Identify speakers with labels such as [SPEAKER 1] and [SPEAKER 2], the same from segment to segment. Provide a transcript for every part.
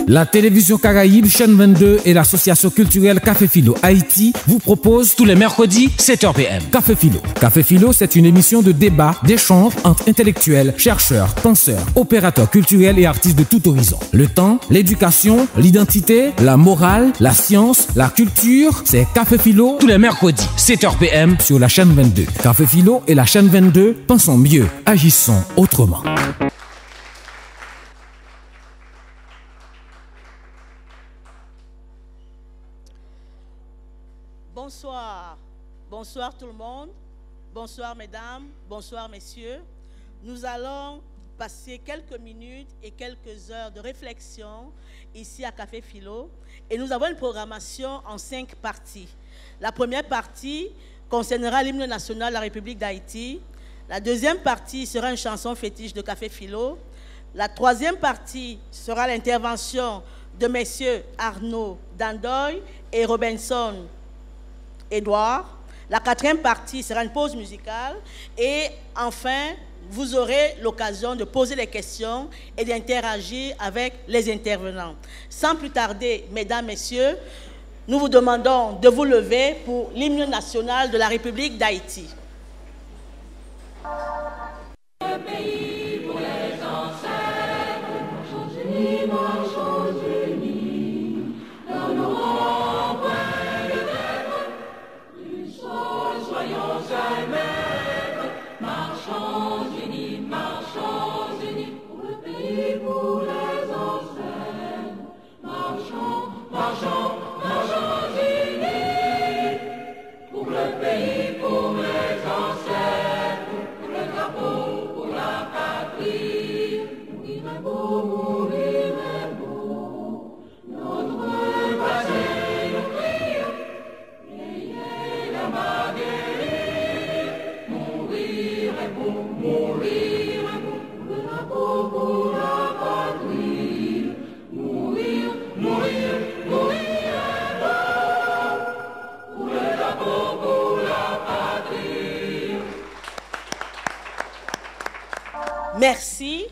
[SPEAKER 1] La télévision Caraïbe, chaîne 22 et l'association culturelle Café Philo Haïti vous proposent tous les mercredis 7h PM. Café Philo. Café Philo, c'est une émission de débat, d'échange entre intellectuels, chercheurs, penseurs, opérateurs culturels et artistes de tout horizon. Le temps, l'éducation, l'identité, la morale, la science, la culture, c'est Café Philo tous les mercredis 7h PM sur la chaîne 22. Café Philo et la chaîne 22, pensons mieux, agissons autrement.
[SPEAKER 2] Bonsoir. Bonsoir tout le monde. Bonsoir mesdames, bonsoir messieurs. Nous allons passer quelques minutes et quelques heures de réflexion ici à Café Philo et nous avons une programmation en 5 parties. La première partie concernera l'hymne national de la République d'Haïti. La deuxième partie sera une chanson fétiche de Café Philo. La troisième partie sera l'intervention de messieurs Arnaud Dandoy et Robinson Edouard. La quatrième partie sera une pause musicale et enfin, vous aurez l'occasion de poser des questions et d'interagir avec les intervenants. Sans plus tarder, mesdames, messieurs, nous vous demandons de vous lever pour l'hymne national de la République d'Haïti.
[SPEAKER 3] Le pays pour les ancêtres, marchons unis, marchons unis, dans nos points de maître, du sol, soyons un maître, marchons unis, pour le pays, pour les ancêtres, marchons, marchons, marchons unis, pour le pays, pour les ancêtres, pour le drapeau, pour la patrie, mourir est beau, notre passé nous crie, ayez la baguette, mourir est beau, pour le drapeau, pour la patrie, mourir est beau, pour le drapeau, pour la patrie.
[SPEAKER 2] Merci.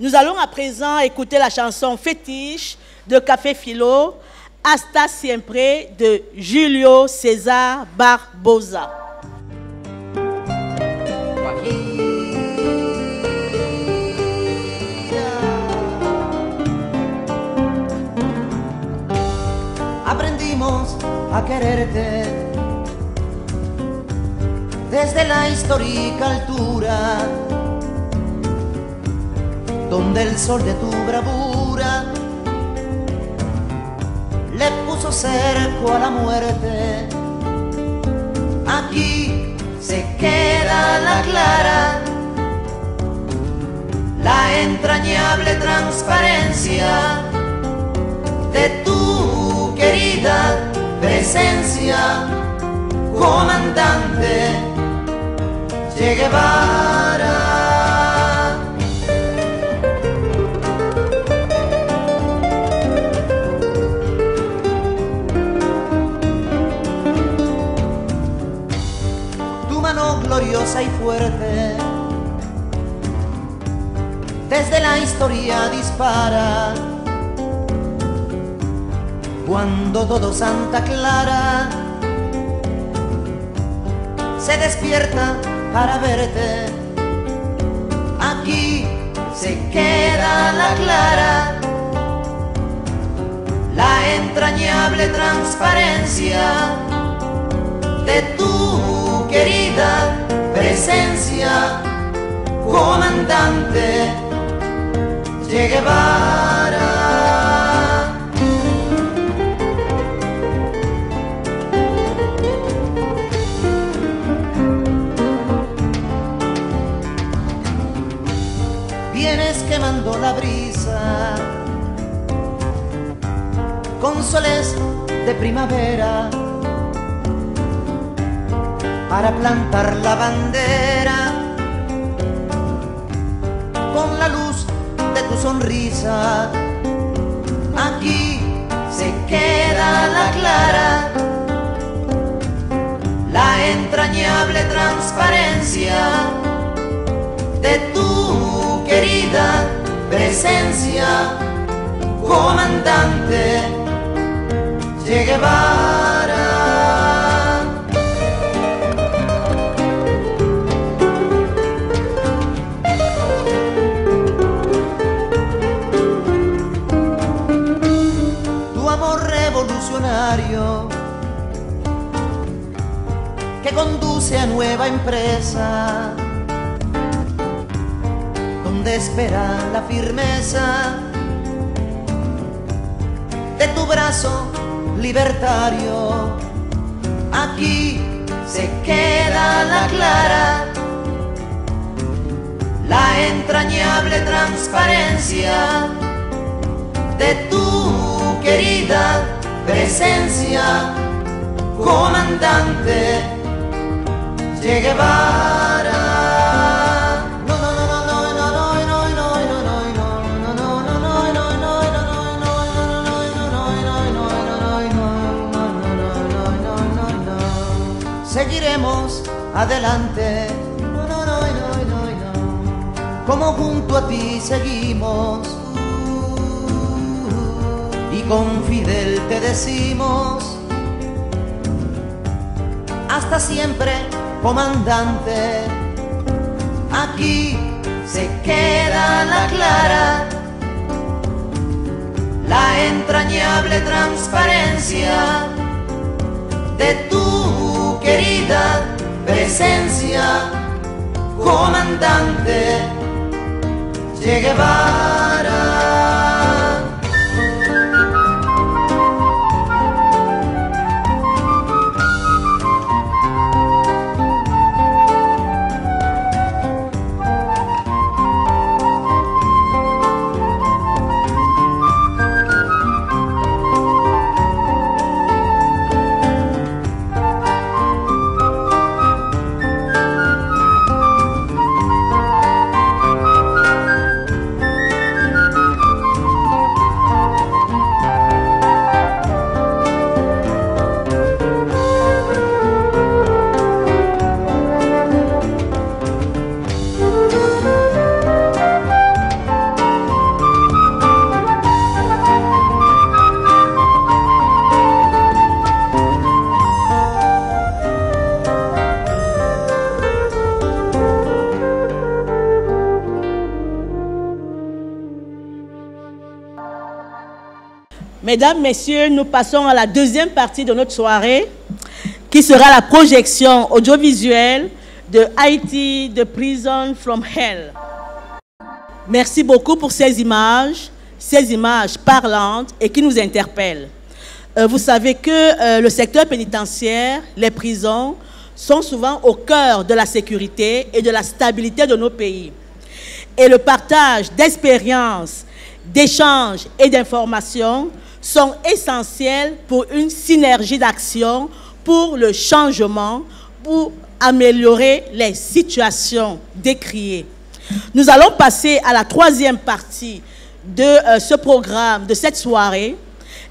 [SPEAKER 2] Nous allons à présent écouter la chanson fétiche de Café Philo, Hasta Siempre de Julio César Barbosa.
[SPEAKER 4] Aprendimos a quererte desde la histórica altura, donde el sol de tu bravura le puso cerco a la muerte. Aquí se queda la clara, la entrañable transparencia de tu querida presencia, comandante Che Guevara. Tu mano gloriosa y fuerte desde la historia dispara, cuando todo Santa Clara se despierta para verte. Aquí se queda la clara, la entrañable transparencia de tu querida presencia, comandante Che Guevara. Vienes quemando la brisa con soles de primavera para plantar la bandera con la luz de tu sonrisa. Aquí se queda la clara, la entrañable transparencia de tu querida presencia, comandante Che Guevara. Tu amor revolucionario que conduce a nueva empresa, donde espera la firmeza de tu brazo libertario. Aquí se queda la clara, la entrañable transparencia de tu querida presencia, comandante Che Guevara. Seguiremos adelante, como junto a ti seguimos, y con Fidel te decimos, hasta siempre, comandante. Aquí se queda la clara, la entrañable transparencia de tu querida presencia, comandante Che Guevara.
[SPEAKER 2] Mesdames, Messieurs, nous passons à la deuxième partie de notre soirée, qui sera la projection audiovisuelle de Haïti, The Prison from Hell. Merci beaucoup pour ces images parlantes et qui nous interpellent. Vous savez que le secteur pénitentiaire, les prisons, sont souvent au cœur de la sécurité et de la stabilité de nos pays. Et le partage d'expériences, d'échanges et d'informations sont essentiels pour une synergie d'action, pour le changement, pour améliorer les situations décriées. Nous allons passer à la troisième partie de ce programme, de cette soirée,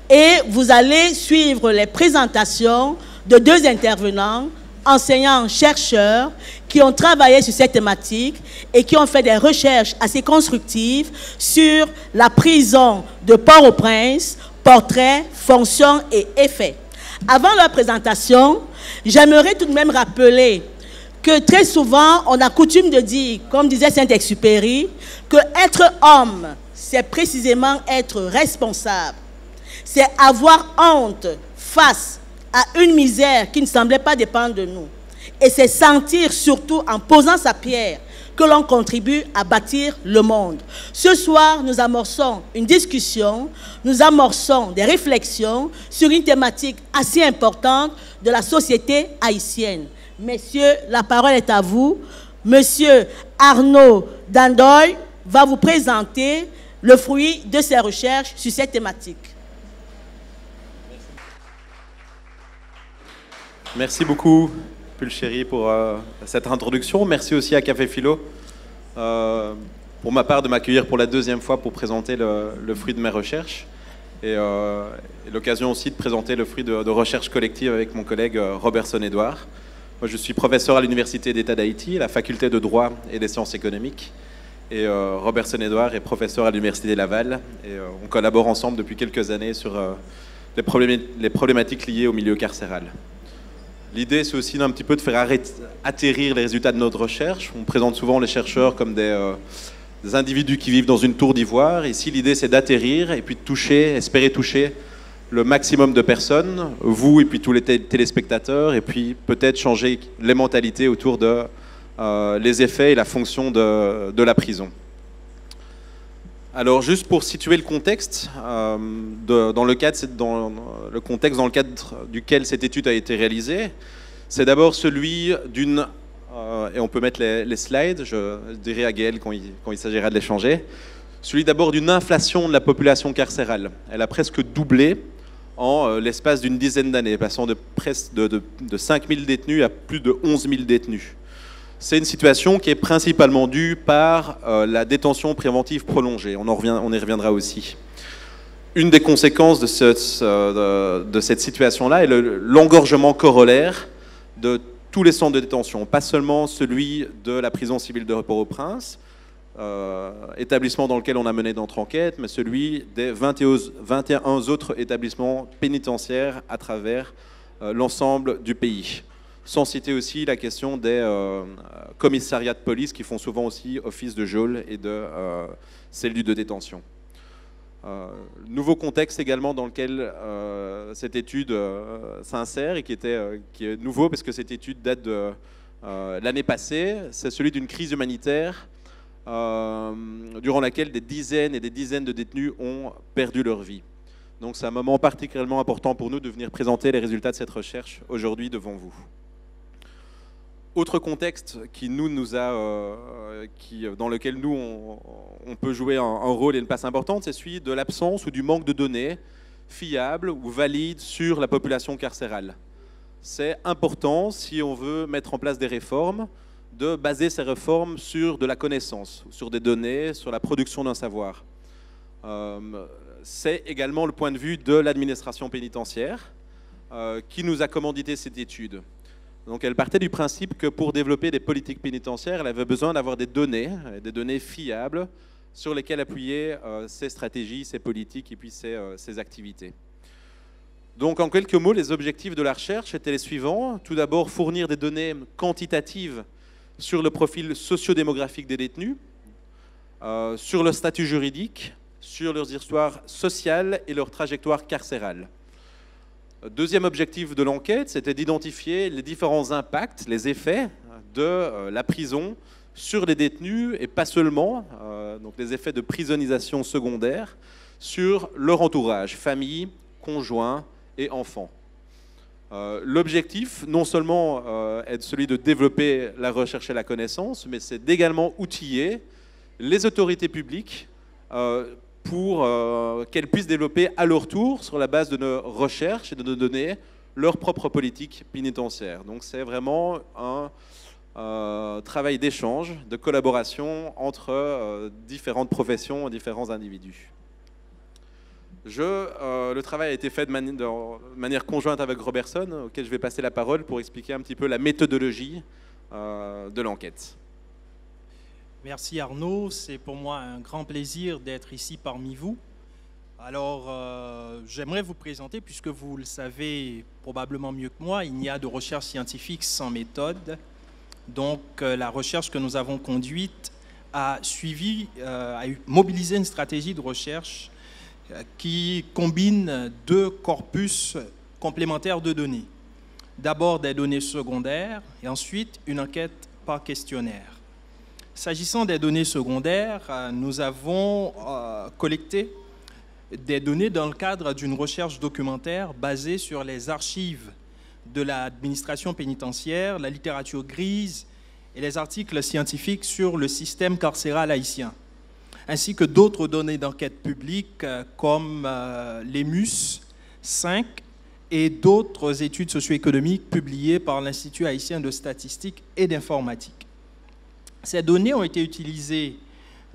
[SPEAKER 2] et vous allez suivre les présentations de deux intervenants, enseignants-chercheurs, qui ont travaillé sur cette thématique et qui ont fait des recherches assez constructives sur la prison de Port-au-Prince, portrait, fonction et effet. Avant leur présentation, j'aimerais tout de même rappeler que très souvent, on a coutume de dire, comme disait Saint-Exupéry, que être homme, c'est précisément être responsable. C'est avoir honte face à une misère qui ne semblait pas dépendre de nous. Et c'est sentir surtout en posant sa pierre que l'on contribue à bâtir le monde. Ce soir, nous amorçons une discussion, nous amorçons des réflexions sur une thématique assez importante de la société haïtienne. Messieurs, la parole est à vous. Monsieur Arnaud Dandoy va vous présenter le fruit de ses recherches sur cette thématique.
[SPEAKER 5] Merci beaucoup, Pulchéry, pour cette introduction. Merci aussi à Café Philo, pour ma part, de m'accueillir pour la deuxième fois pour présenter le fruit de mes recherches. Et l'occasion aussi de présenter le fruit de recherche collective avec mon collègue Robertson-Edouard. Moi, je suis professeur à l'Université d'État d'Haïti, la faculté de droit et des sciences économiques. Et Robertson Edouard est professeur à l'Université Laval. Et on collabore ensemble depuis quelques années sur les problématiques liées au milieu carcéral. L'idée, c'est aussi d'un petit peu de faire atterrir les résultats de notre recherche. On présente souvent les chercheurs comme des individus qui vivent dans une tour d'ivoire. Ici, l'idée, c'est d'atterrir et puis de toucher, espérer toucher le maximum de personnes, vous et puis tous les téléspectateurs, et puis peut-être changer les mentalités autour de les effets et la fonction de la prison. Alors, juste pour situer le contexte, dans le contexte dans le cadre duquel cette étude a été réalisée, c'est d'abord celui d'une, et on peut mettre les slides, je dirai à Gaël quand il s'agira de les changer, celui d'abord d'une inflation de la population carcérale. Elle a presque doublé en l'espace d'une dizaine d'années, passant de 5 000 détenus à plus de 11 000 détenus. C'est une situation qui est principalement due par la détention préventive prolongée. On y reviendra aussi. Une des conséquences de cette situation-là est l'engorgement corollaire de tous les centres de détention, pas seulement celui de la prison civile de Port-au-Prince, établissement dans lequel on a mené notre enquête, mais celui des 21 autres établissements pénitentiaires à travers l'ensemble du pays. Sans citer aussi la question des commissariats de police qui font souvent aussi office de geôle et de cellules de détention. Nouveau contexte également dans lequel cette étude s'insère et qui est nouveau parce que cette étude date de l'année passée, c'est celui d'une crise humanitaire durant laquelle des dizaines et des dizaines de détenus ont perdu leur vie. Donc c'est un moment particulièrement important pour nous de venir présenter les résultats de cette recherche aujourd'hui devant vous. Autre contexte qui dans lequel nous on peut jouer un rôle et une place importante, c'est celui de l'absence ou du manque de données fiables ou valides sur la population carcérale. C'est important, si on veut mettre en place des réformes, de baser ces réformes sur de la connaissance, sur des données, sur la production d'un savoir. C'est également le point de vue de l'administration pénitentiaire qui nous a commandité cette étude. Donc elle partait du principe que pour développer des politiques pénitentiaires, elle avait besoin d'avoir des données fiables sur lesquelles appuyer ses stratégies, ses politiques et puis ses activités. Donc en quelques mots, les objectifs de la recherche étaient les suivants. Tout d'abord, fournir des données quantitatives sur le profil socio-démographique des détenus, sur leur statut juridique, sur leurs histoires sociales et leur trajectoire carcérale. Deuxième objectif de l'enquête, c'était d'identifier les différents impacts, les effets de la prison sur les détenus, et pas seulement, donc les effets de prisonnisation secondaire, sur leur entourage, famille, conjoints et enfants. L'objectif, non seulement est celui de développer la recherche et la connaissance, mais c'est d'également outiller les autorités publiques pour qu'elles puissent développer à leur tour, sur la base de nos recherches et de nos données, leur propre politique pénitentiaire. Donc c'est vraiment un travail d'échange, de collaboration entre différentes professions et différents individus. Le travail a été fait de manière conjointe avec Robertson, auquel je vais passer la parole pour expliquer un petit peu la méthodologie de l'enquête.
[SPEAKER 6] Merci Arnaud, c'est pour moi un grand plaisir d'être ici parmi vous. Alors, j'aimerais vous présenter, puisque vous le savez probablement mieux que moi, il n'y a de recherche scientifique sans méthode. Donc, la recherche que nous avons conduite a mobilisé une stratégie de recherche qui combine deux corpus complémentaires de données. D'abord des données secondaires et ensuite une enquête par questionnaire. S'agissant des données secondaires, nous avons collecté des données dans le cadre d'une recherche documentaire basée sur les archives de l'administration pénitentiaire, la littérature grise et les articles scientifiques sur le système carcéral haïtien, ainsi que d'autres données d'enquête publique comme l'EMUS 5 et d'autres études socio-économiques publiées par l'Institut haïtien de statistique et d'informatique. Ces données ont été utilisées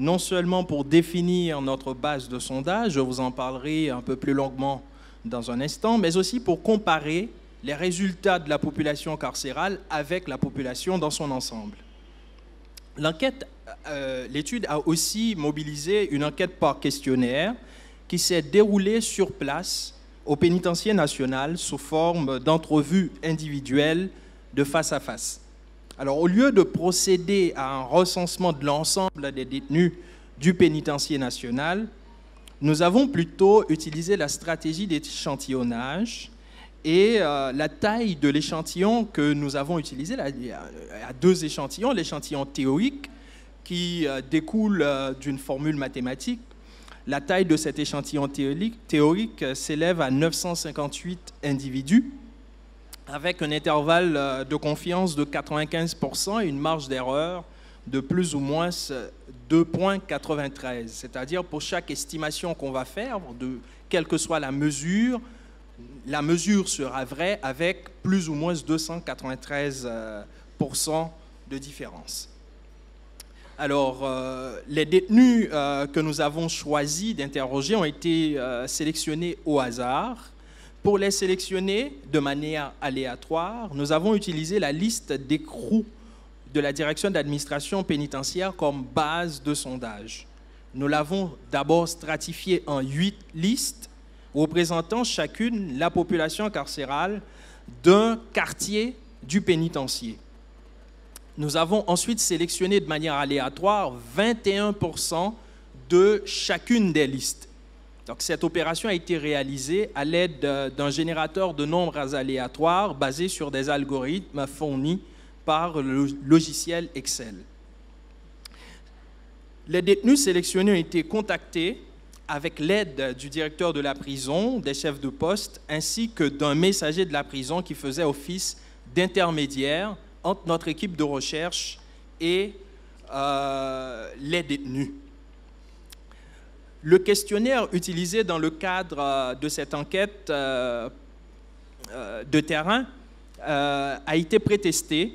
[SPEAKER 6] non seulement pour définir notre base de sondage, je vous en parlerai un peu plus longuement dans un instant, mais aussi pour comparer les résultats de la population carcérale avec la population dans son ensemble. L'enquête l'étude a aussi mobilisé une enquête par questionnaire qui s'est déroulée sur place au pénitencier national sous forme d'entrevues individuelles de face à face. Alors, au lieu de procéder à un recensement de l'ensemble des détenus du pénitencier national, nous avons plutôt utilisé la stratégie d'échantillonnage et la taille de l'échantillon que nous avons utilisé, il y a deux échantillons, l'échantillon théorique qui découle d'une formule mathématique. La taille de cet échantillon théorique s'élève à 958 individus avec un intervalle de confiance de 95% et une marge d'erreur de plus ou moins 2,93. C'est-à-dire pour chaque estimation qu'on va faire, quelle que soit la mesure sera vraie avec plus ou moins 293% de différence. Alors, les détenus que nous avons choisi d'interroger ont été sélectionnés au hasard. Pour les sélectionner de manière aléatoire, nous avons utilisé la liste d'écrous de la Direction d'administration pénitentiaire comme base de sondage. Nous l'avons d'abord stratifié en 8 listes représentant chacune la population carcérale d'un quartier du pénitencier. Nous avons ensuite sélectionné de manière aléatoire 21% de chacune des listes. Donc, cette opération a été réalisée à l'aide d'un générateur de nombres aléatoires basé sur des algorithmes fournis par le logiciel Excel. Les détenus sélectionnés ont été contactés avec l'aide du directeur de la prison, des chefs de poste, ainsi que d'un messager de la prison qui faisait office d'intermédiaire entre notre équipe de recherche et les détenus. Le questionnaire utilisé dans le cadre de cette enquête de terrain a été prétesté.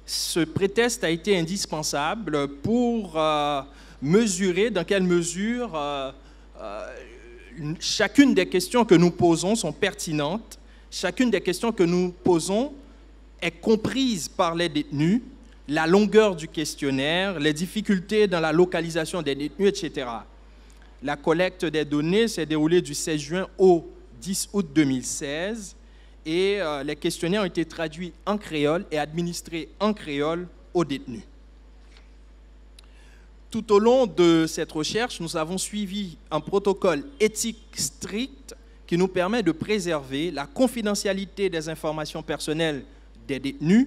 [SPEAKER 6] Ce prétest a été indispensable pour mesurer dans quelle mesure chacune des questions que nous posons sont pertinentes, chacune des questions que nous posons est comprise par les détenus, la longueur du questionnaire, les difficultés dans la localisation des détenus, etc. La collecte des données s'est déroulée du 16 juin au 10 août 2016 et les questionnaires ont été traduits en créole et administrés en créole aux détenus. Tout au long de cette recherche, nous avons suivi un protocole éthique strict qui nous permet de préserver la confidentialité des informations personnelles des détenus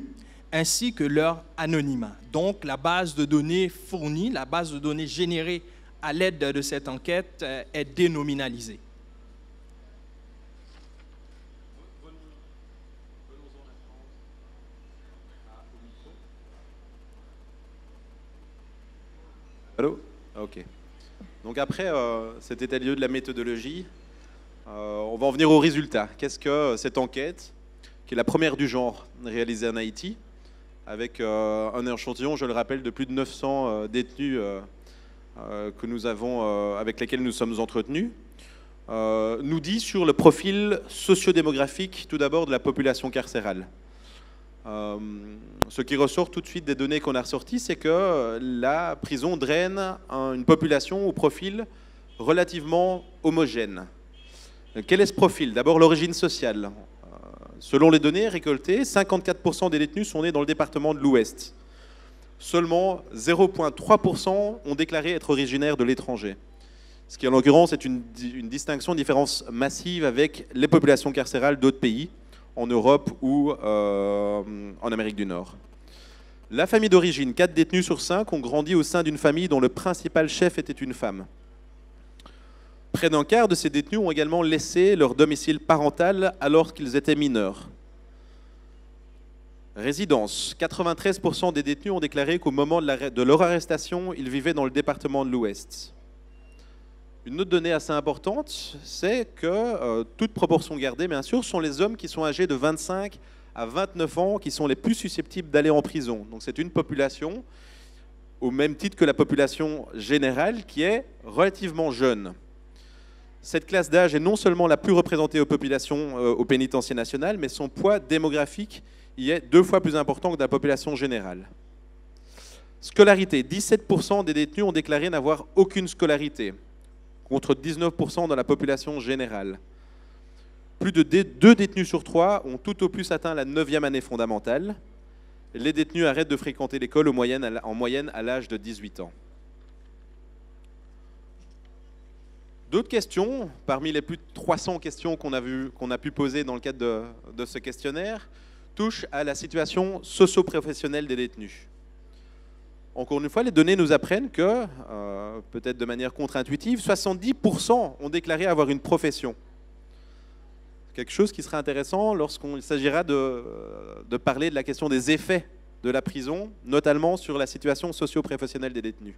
[SPEAKER 6] ainsi que leur anonymat. Donc, la base de données fournie, la base de données générée à l'aide de cette enquête est dénominalisée.
[SPEAKER 5] Allô? Ok. Donc après cet état de lieu de la méthodologie, on va en venir aux résultats. Qu'est-ce que cette enquête, qui est la première du genre réalisée en Haïti, avec un échantillon, je le rappelle, de plus de 900 détenus que nous avons, avec lesquels nous sommes entretenus, nous dit sur le profil sociodémographique, tout d'abord, de la population carcérale. Ce qui ressort tout de suite des données qu'on a ressorties, c'est que la prison draine une population au profil relativement homogène. Quel est ce profil? D'abord, l'origine sociale. Selon les données récoltées, 54% des détenus sont nés dans le département de l'Ouest. Seulement 0,3% ont déclaré être originaires de l'étranger. Ce qui, en l'occurrence, est une distinction, une différence massive avec les populations carcérales d'autres pays, en Europe ou en Amérique du Nord. La famille d'origine, 4 détenus sur 5 ont grandi au sein d'une famille dont le principal chef était une femme. Près d'un quart de ces détenus ont également laissé leur domicile parental alors qu'ils étaient mineurs. Résidence, 93% des détenus ont déclaré qu'au moment de leur arrestation, ils vivaient dans le département de l'Ouest. Une autre donnée assez importante, c'est que, toute proportion gardée, bien sûr, sont les hommes qui sont âgés de 25 à 29 ans qui sont les plus susceptibles d'aller en prison. Donc c'est une population, au même titre que la population générale, qui est relativement jeune. Cette classe d'âge est non seulement la plus représentée aux populations au pénitencier national, mais son poids démographique y est 2 fois plus important que dans la population générale. Scolarité. 17% des détenus ont déclaré n'avoir aucune scolarité, contre 19% dans la population générale. Plus de 2 détenus sur 3 ont tout au plus atteint la 9e année fondamentale. Les détenus arrêtent de fréquenter l'école en moyenne à l'âge de 18 ans. D'autres questions, parmi les plus de 300 questions qu'on a pu poser dans le cadre de ce questionnaire, touchent à la situation socio-professionnelle des détenus. Encore une fois, les données nous apprennent que, peut-être de manière contre-intuitive, 70% ont déclaré avoir une profession. Quelque chose qui sera intéressant lorsqu'il s'agira de parler de la question des effets de la prison, notamment sur la situation socio-professionnelle des détenus.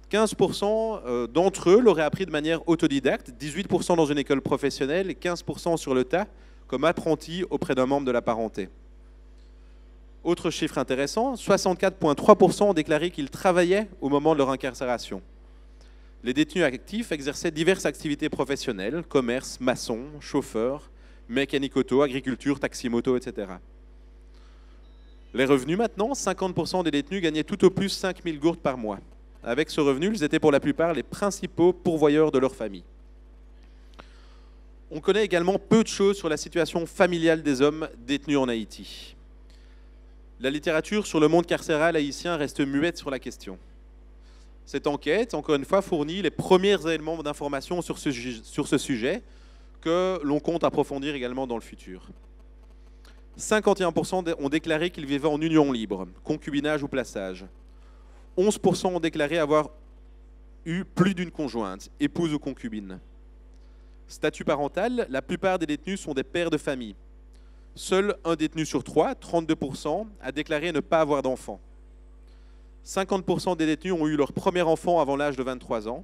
[SPEAKER 5] 15% d'entre eux l'auraient appris de manière autodidacte, 18% dans une école professionnelle et 15% sur le tas, comme apprenti auprès d'un membre de la parenté. Autre chiffre intéressant, 64,3% ont déclaré qu'ils travaillaient au moment de leur incarcération. Les détenus actifs exerçaient diverses activités professionnelles, commerce, maçon, chauffeur, mécanique auto, agriculture, taxi-moto, etc. Les revenus maintenant, 50% des détenus gagnaient tout au plus 5 000 gourdes par mois. Avec ce revenu, ils étaient pour la plupart les principaux pourvoyeurs de leur famille. On connaît également peu de choses sur la situation familiale des hommes détenus en Haïti. La littérature sur le monde carcéral haïtien reste muette sur la question. Cette enquête, encore une fois, fournit les premiers éléments d'information sur ce sujet que l'on compte approfondir également dans le futur. 51% ont déclaré qu'ils vivaient en union libre, concubinage ou plaçage. 11% ont déclaré avoir eu plus d'une conjointe, épouse ou concubine. Statut parental, la plupart des détenus sont des pères de famille. Seul un détenu sur 3, 32%, a déclaré ne pas avoir d'enfant. 50% des détenus ont eu leur premier enfant avant l'âge de 23 ans.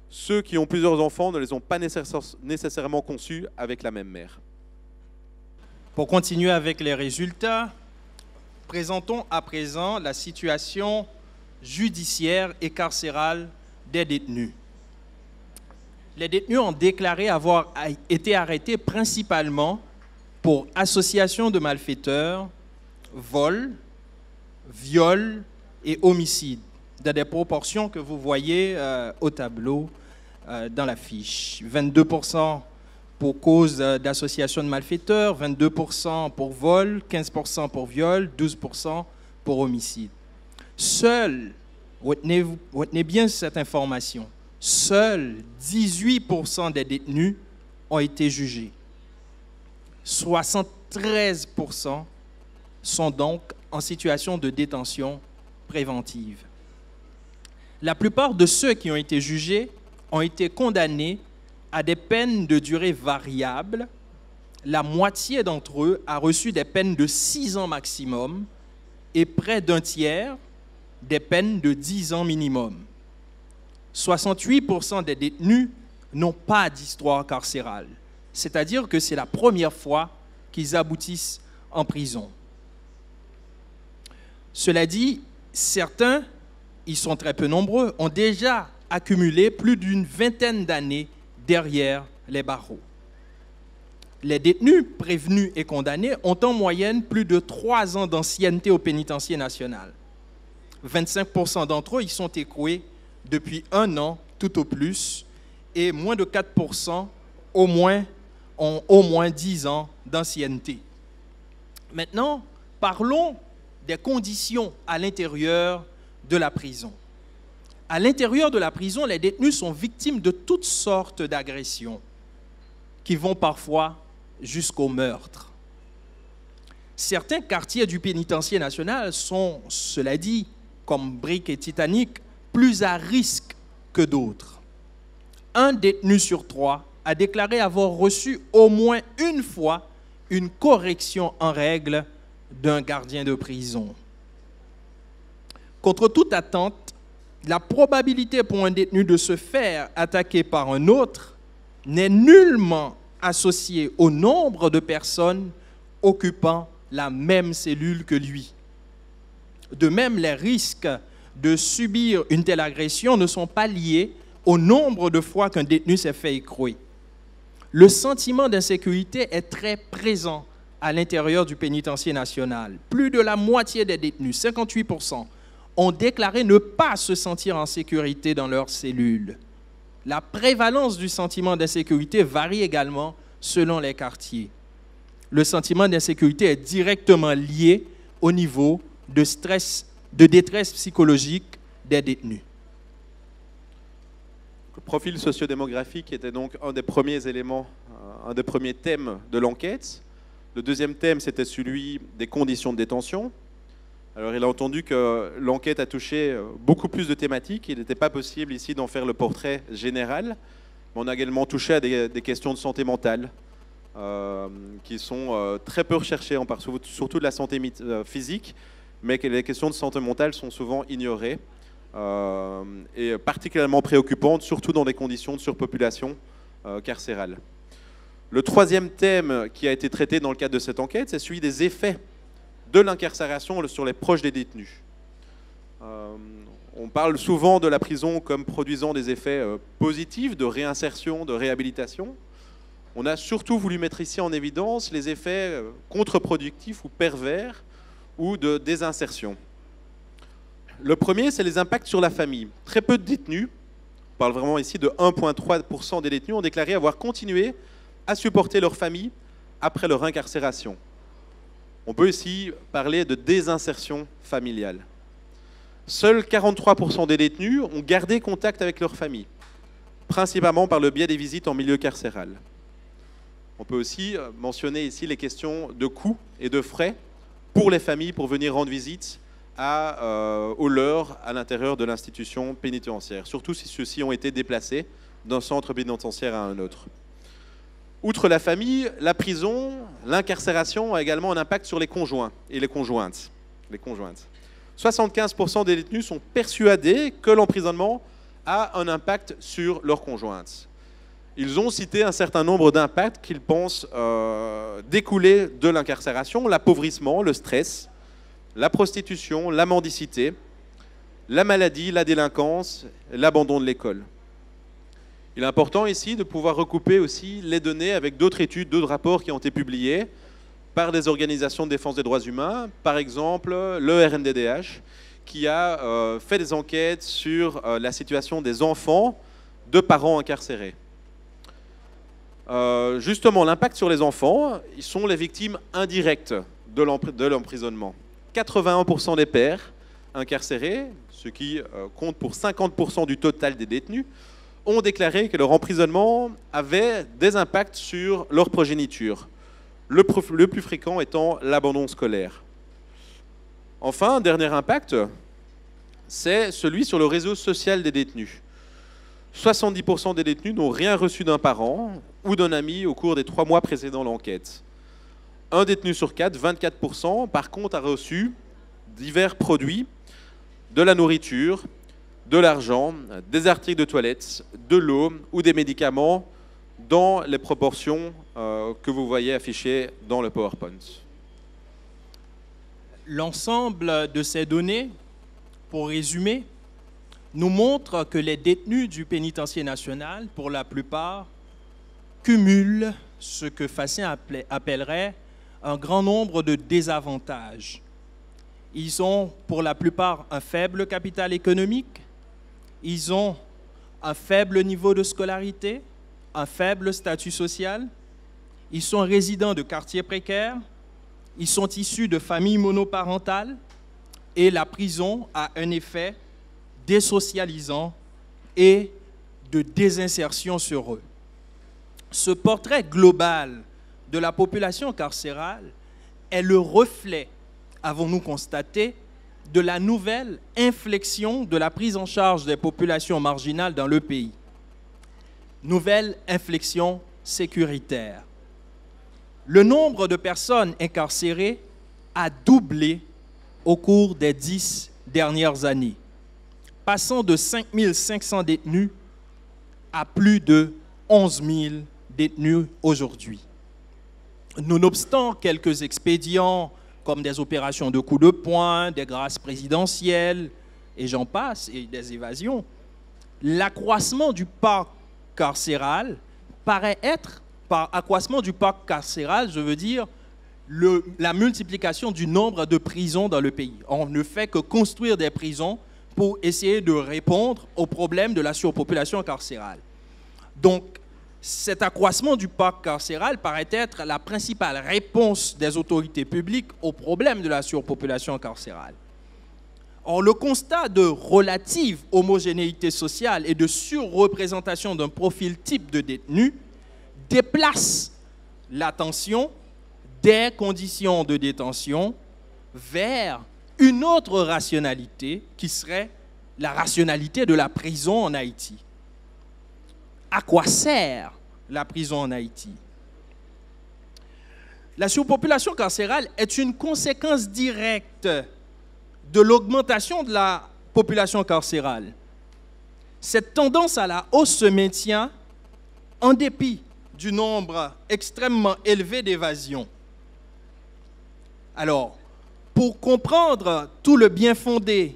[SPEAKER 5] Ceux qui ont plusieurs enfants ne les ont pas nécessairement conçus avec la même mère.
[SPEAKER 6] Pour continuer avec les résultats, présentons à présent la situation judiciaire et carcérale des détenus. Les détenus ont déclaré avoir été arrêtés principalement pour association de malfaiteurs, vol, viol et homicide, dans des proportions que vous voyez au tableau dans la fiche. 22% pour cause d'association de malfaiteurs, 22% pour vol, 15% pour viol, 12% pour homicide. Seuls, retenez bien cette information, seuls 18% des détenus ont été jugés. 73% sont donc en situation de détention préventive. La plupart de ceux qui ont été jugés ont été condamnés à des peines de durée variable. La moitié d'entre eux a reçu des peines de 6 ans maximum et près d'un tiers des peines de 10 ans minimum. 68% des détenus n'ont pas d'histoire carcérale, c'est-à-dire que c'est la première fois qu'ils aboutissent en prison. Cela dit, certains, ils sont très peu nombreux, ont déjà accumulé plus d'une vingtaine d'années derrière les barreaux. Les détenus prévenus et condamnés ont en moyenne plus de 3 ans d'ancienneté au pénitencier national. 25% d'entre eux y sont écroués depuis 1 an tout au plus et moins de 4% ont au moins 10 ans d'ancienneté. Maintenant, parlons des conditions à l'intérieur de la prison. À l'intérieur de la prison, les détenus sont victimes de toutes sortes d'agressions qui vont parfois jusqu'au meurtre. Certains quartiers du pénitencier national sont, cela dit, comme Brick et Titanic, plus à risque que d'autres. Un détenu sur 3 a déclaré avoir reçu au moins une fois une correction en règle d'un gardien de prison. Contre toute attente, la probabilité pour un détenu de se faire attaquer par un autre n'est nullement associée au nombre de personnes occupant la même cellule que lui. De même, les risques de subir une telle agression ne sont pas liés au nombre de fois qu'un détenu s'est fait écrouer. Le sentiment d'insécurité est très présent à l'intérieur du pénitencier national. Plus de la moitié des détenus, 58%, ont déclaré ne pas se sentir en sécurité dans leurs cellules. La prévalence du sentiment d'insécurité varie également selon les quartiers. Le sentiment d'insécurité est directement lié au niveau de stress, de détresse psychologique des détenus.
[SPEAKER 5] Le profil sociodémographique était donc un des premiers éléments, un des premiers thèmes de l'enquête. Le deuxième thème, c'était celui des conditions de détention. Alors, il a entendu que l'enquête a touché beaucoup plus de thématiques. Il n'était pas possible ici d'en faire le portrait général. Mais on a également touché à des questions de santé mentale qui sont très peu recherchées. On parle surtout de la santé physique, mais que les questions de santé mentale sont souvent ignorées et particulièrement préoccupantes, surtout dans des conditions de surpopulation carcérale. Le troisième thème qui a été traité dans le cadre de cette enquête, c'est celui des effets de l'incarcération sur les proches des détenus. On parle souvent de la prison comme produisant des effets positifs de réinsertion, de réhabilitation. On a surtout voulu mettre ici en évidence les effets contre-productifs ou pervers ou de désinsertion. Le premier, c'est les impacts sur la famille. Très peu de détenus, on parle vraiment ici de 1,3% des détenus, ont déclaré avoir continué à supporter leur famille après leur incarcération. On peut ici parler de désinsertion familiale. Seuls 43% des détenus ont gardé contact avec leur famille, principalement par le biais des visites en milieu carcéral. On peut aussi mentionner ici les questions de coûts et de frais pour les familles pour venir rendre visite aux leurs à l'intérieur de l'institution pénitentiaire, surtout si ceux-ci ont été déplacés d'un centre pénitentiaire à un autre. Outre la famille, la prison, l'incarcération a également un impact sur les conjoints et les conjointes. 75% des détenus sont persuadés que l'emprisonnement a un impact sur leurs conjointes. Ils ont cité un certain nombre d'impacts qu'ils pensent découler de l'incarcération: l'appauvrissement, le stress, la prostitution, la mendicité, la maladie, la délinquance, l'abandon de l'école. Il est important ici de pouvoir recouper aussi les données avec d'autres études, d'autres rapports qui ont été publiés par des organisations de défense des droits humains, par exemple le RNDDH, qui a fait des enquêtes sur la situation des enfants de parents incarcérés. Justement, l'impact sur les enfants, ils sont les victimes indirectes de l'emprisonnement. 81% des pères incarcérés, ce qui compte pour 50% du total des détenus, ont déclaré que leur emprisonnement avait des impacts sur leur progéniture, le plus fréquent étant l'abandon scolaire. Enfin, un dernier impact, c'est celui sur le réseau social des détenus. 70% des détenus n'ont rien reçu d'un parent ou d'un ami au cours des 3 mois précédant l'enquête. Un détenu sur 4, 24%, par contre, a reçu divers produits, de la nourriture, de l'argent, des articles de toilette, de l'eau ou des médicaments dans les proportions que vous voyez affichées dans le PowerPoint.
[SPEAKER 6] L'ensemble de ces données, pour résumer, nous montre que les détenus du pénitencier national, pour la plupart, cumulent ce que Facien appellerait un grand nombre de désavantages. Ils ont pour la plupart un faible capital économique, ils ont un faible niveau de scolarité, un faible statut social, ils sont résidents de quartiers précaires, ils sont issus de familles monoparentales et la prison a un effet désocialisant et de désinsertion sur eux. Ce portrait global de la population carcérale est le reflet, avons-nous constaté, de la nouvelle inflexion de la prise en charge des populations marginales dans le pays. Nouvelle inflexion sécuritaire. Le nombre de personnes incarcérées a doublé au cours des 10 dernières années, passant de 5 500 détenus à plus de 11 000 détenus aujourd'hui. Nonobstant quelques expédients comme des opérations de coups de poing, des grâces présidentielles, et j'en passe, et des évasions, l'accroissement du parc carcéral paraît être, par accroissement du parc carcéral, je veux dire, la multiplication du nombre de prisons dans le pays. On ne fait que construire des prisons pour essayer de répondre au problème de la surpopulation carcérale. Donc, cet accroissement du parc carcéral paraît être la principale réponse des autorités publiques au problème de la surpopulation carcérale. Or, le constat de relative homogénéité sociale et de surreprésentation d'un profil type de détenu déplace l'attention des conditions de détention vers une autre rationalité qui serait la rationalité de la prison en Haïti. À quoi sert la prison en Haïti? La surpopulation carcérale est une conséquence directe de l'augmentation de la population carcérale. Cette tendance à la hausse se maintient en dépit du nombre extrêmement élevé d'évasions. Alors, pour comprendre tout le bien fondé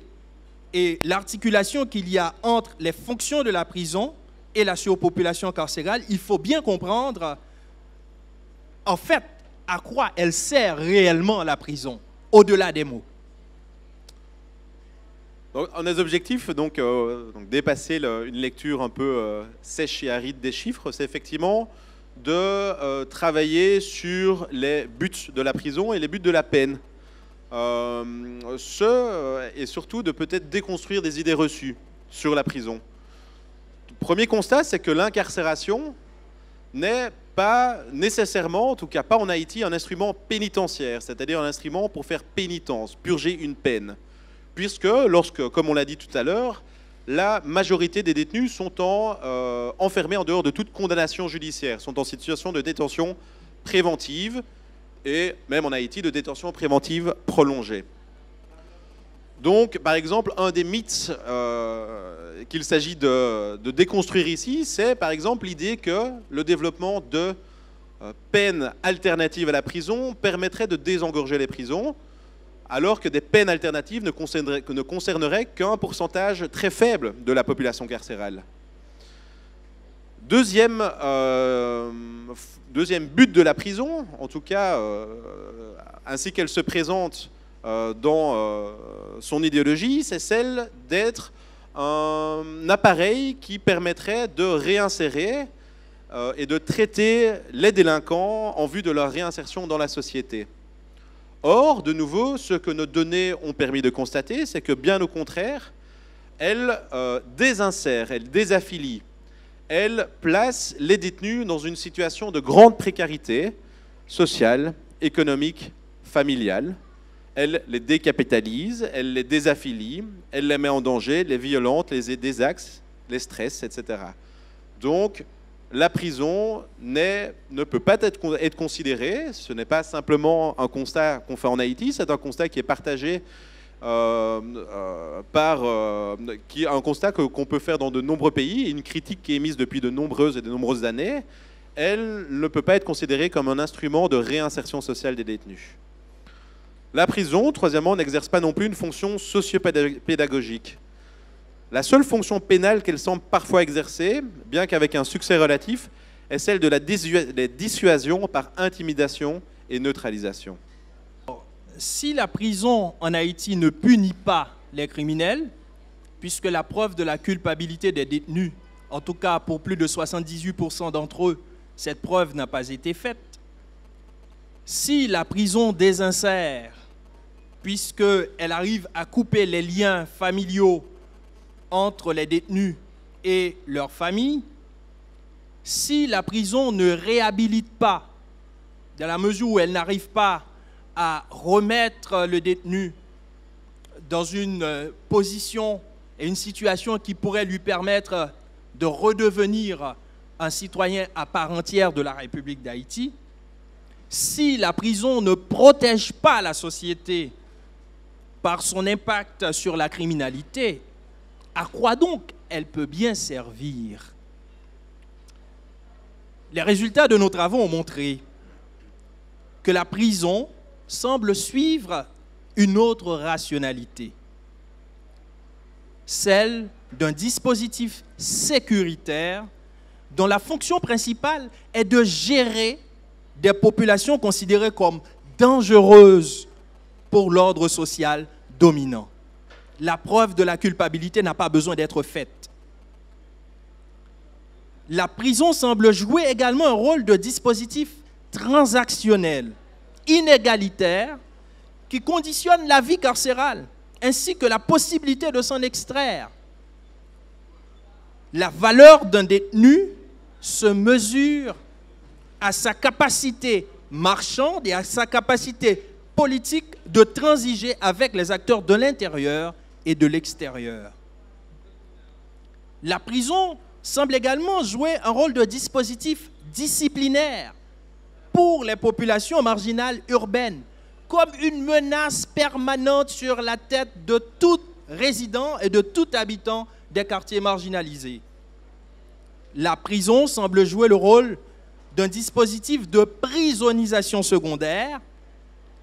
[SPEAKER 6] et l'articulation qu'il y a entre les fonctions de la prison et la surpopulation carcérale, il faut bien comprendre, en fait, à quoi elle sert réellement la prison, au-delà des mots.
[SPEAKER 5] Donc, un des objectifs, donc dépasser une lecture un peu sèche et aride des chiffres, c'est effectivement de travailler sur les buts de la prison et les buts de la peine. Et surtout de peut-être déconstruire des idées reçues sur la prison. Le premier constat, c'est que l'incarcération n'est pas nécessairement, en tout cas pas en Haïti, un instrument pénitentiaire, c'est-à-dire un instrument pour faire pénitence, purger une peine. Puisque, comme on l'a dit tout à l'heure, la majorité des détenus sont enfermés en dehors de toute condamnation judiciaire, sont en situation de détention préventive, et même en Haïti, de détention préventive prolongée. Donc, par exemple, un des mythes qu'il s'agit de déconstruire ici, c'est par exemple l'idée que le développement de peines alternatives à la prison permettrait de désengorger les prisons, alors que des peines alternatives ne concerneraient qu'un pourcentage très faible de la population carcérale. Deuxième but de la prison, en tout cas, ainsi qu'elle se présente dans son idéologie, c'est celle d'être un appareil qui permettrait de réinsérer et de traiter les délinquants en vue de leur réinsertion dans la société. Or, de nouveau, ce que nos données ont permis de constater, c'est que bien au contraire, elles désinsèrent, elles désafilient, elles placent les détenus dans une situation de grande précarité sociale, économique, familiale. Elles les décapitalisent, elles les désaffilient, elles les mettent en danger, les violentent, les désaxent, les stressent, etc. Donc, la prison ne peut pas être considérée, ce n'est pas simplement un constat qu'on fait en Haïti, c'est un constat qui est partagé un constat qu'on peut faire dans de nombreux pays, et une critique qui est émise depuis de nombreuses années. Elle ne peut pas être considérée comme un instrument de réinsertion sociale des détenus. La prison, troisièmement, n'exerce pas non plus une fonction socio-pédagogique. La seule fonction pénale qu'elle semble parfois exercer, bien qu'avec un succès relatif, est celle de la dissuasion par intimidation et neutralisation.
[SPEAKER 6] Si la prison en Haïti ne punit pas les criminels, puisque la preuve de la culpabilité des détenus, en tout cas pour plus de 78% d'entre eux, cette preuve n'a pas été faite. Si la prison désinsère, puisqu'elle arrive à couper les liens familiaux entre les détenus et leurs familles, si la prison ne réhabilite pas, dans la mesure où elle n'arrive pas à remettre le détenu dans une position et une situation qui pourrait lui permettre de redevenir un citoyen à part entière de la République d'Haïti, si la prison ne protège pas la société par son impact sur la criminalité, à quoi donc elle peut bien servir? Les résultats de nos travaux ont montré que la prison semble suivre une autre rationalité, celle d'un dispositif sécuritaire dont la fonction principale est de gérer des populations considérées comme dangereuse pour l'ordre social dominant. La preuve de la culpabilité n'a pas besoin d'être faite. La prison semble jouer également un rôle de dispositif transactionnel, inégalitaire, qui conditionne la vie carcérale, ainsi que la possibilité de s'en extraire. La valeur d'un détenu se mesure à sa capacité marchande et à sa capacité politique de transiger avec les acteurs de l'intérieur et de l'extérieur. La prison semble également jouer un rôle de dispositif disciplinaire pour les populations marginales urbaines, comme une menace permanente sur la tête de tout résident et de tout habitant des quartiers marginalisés. La prison semble jouer le rôle d'un dispositif de prisonnisation secondaire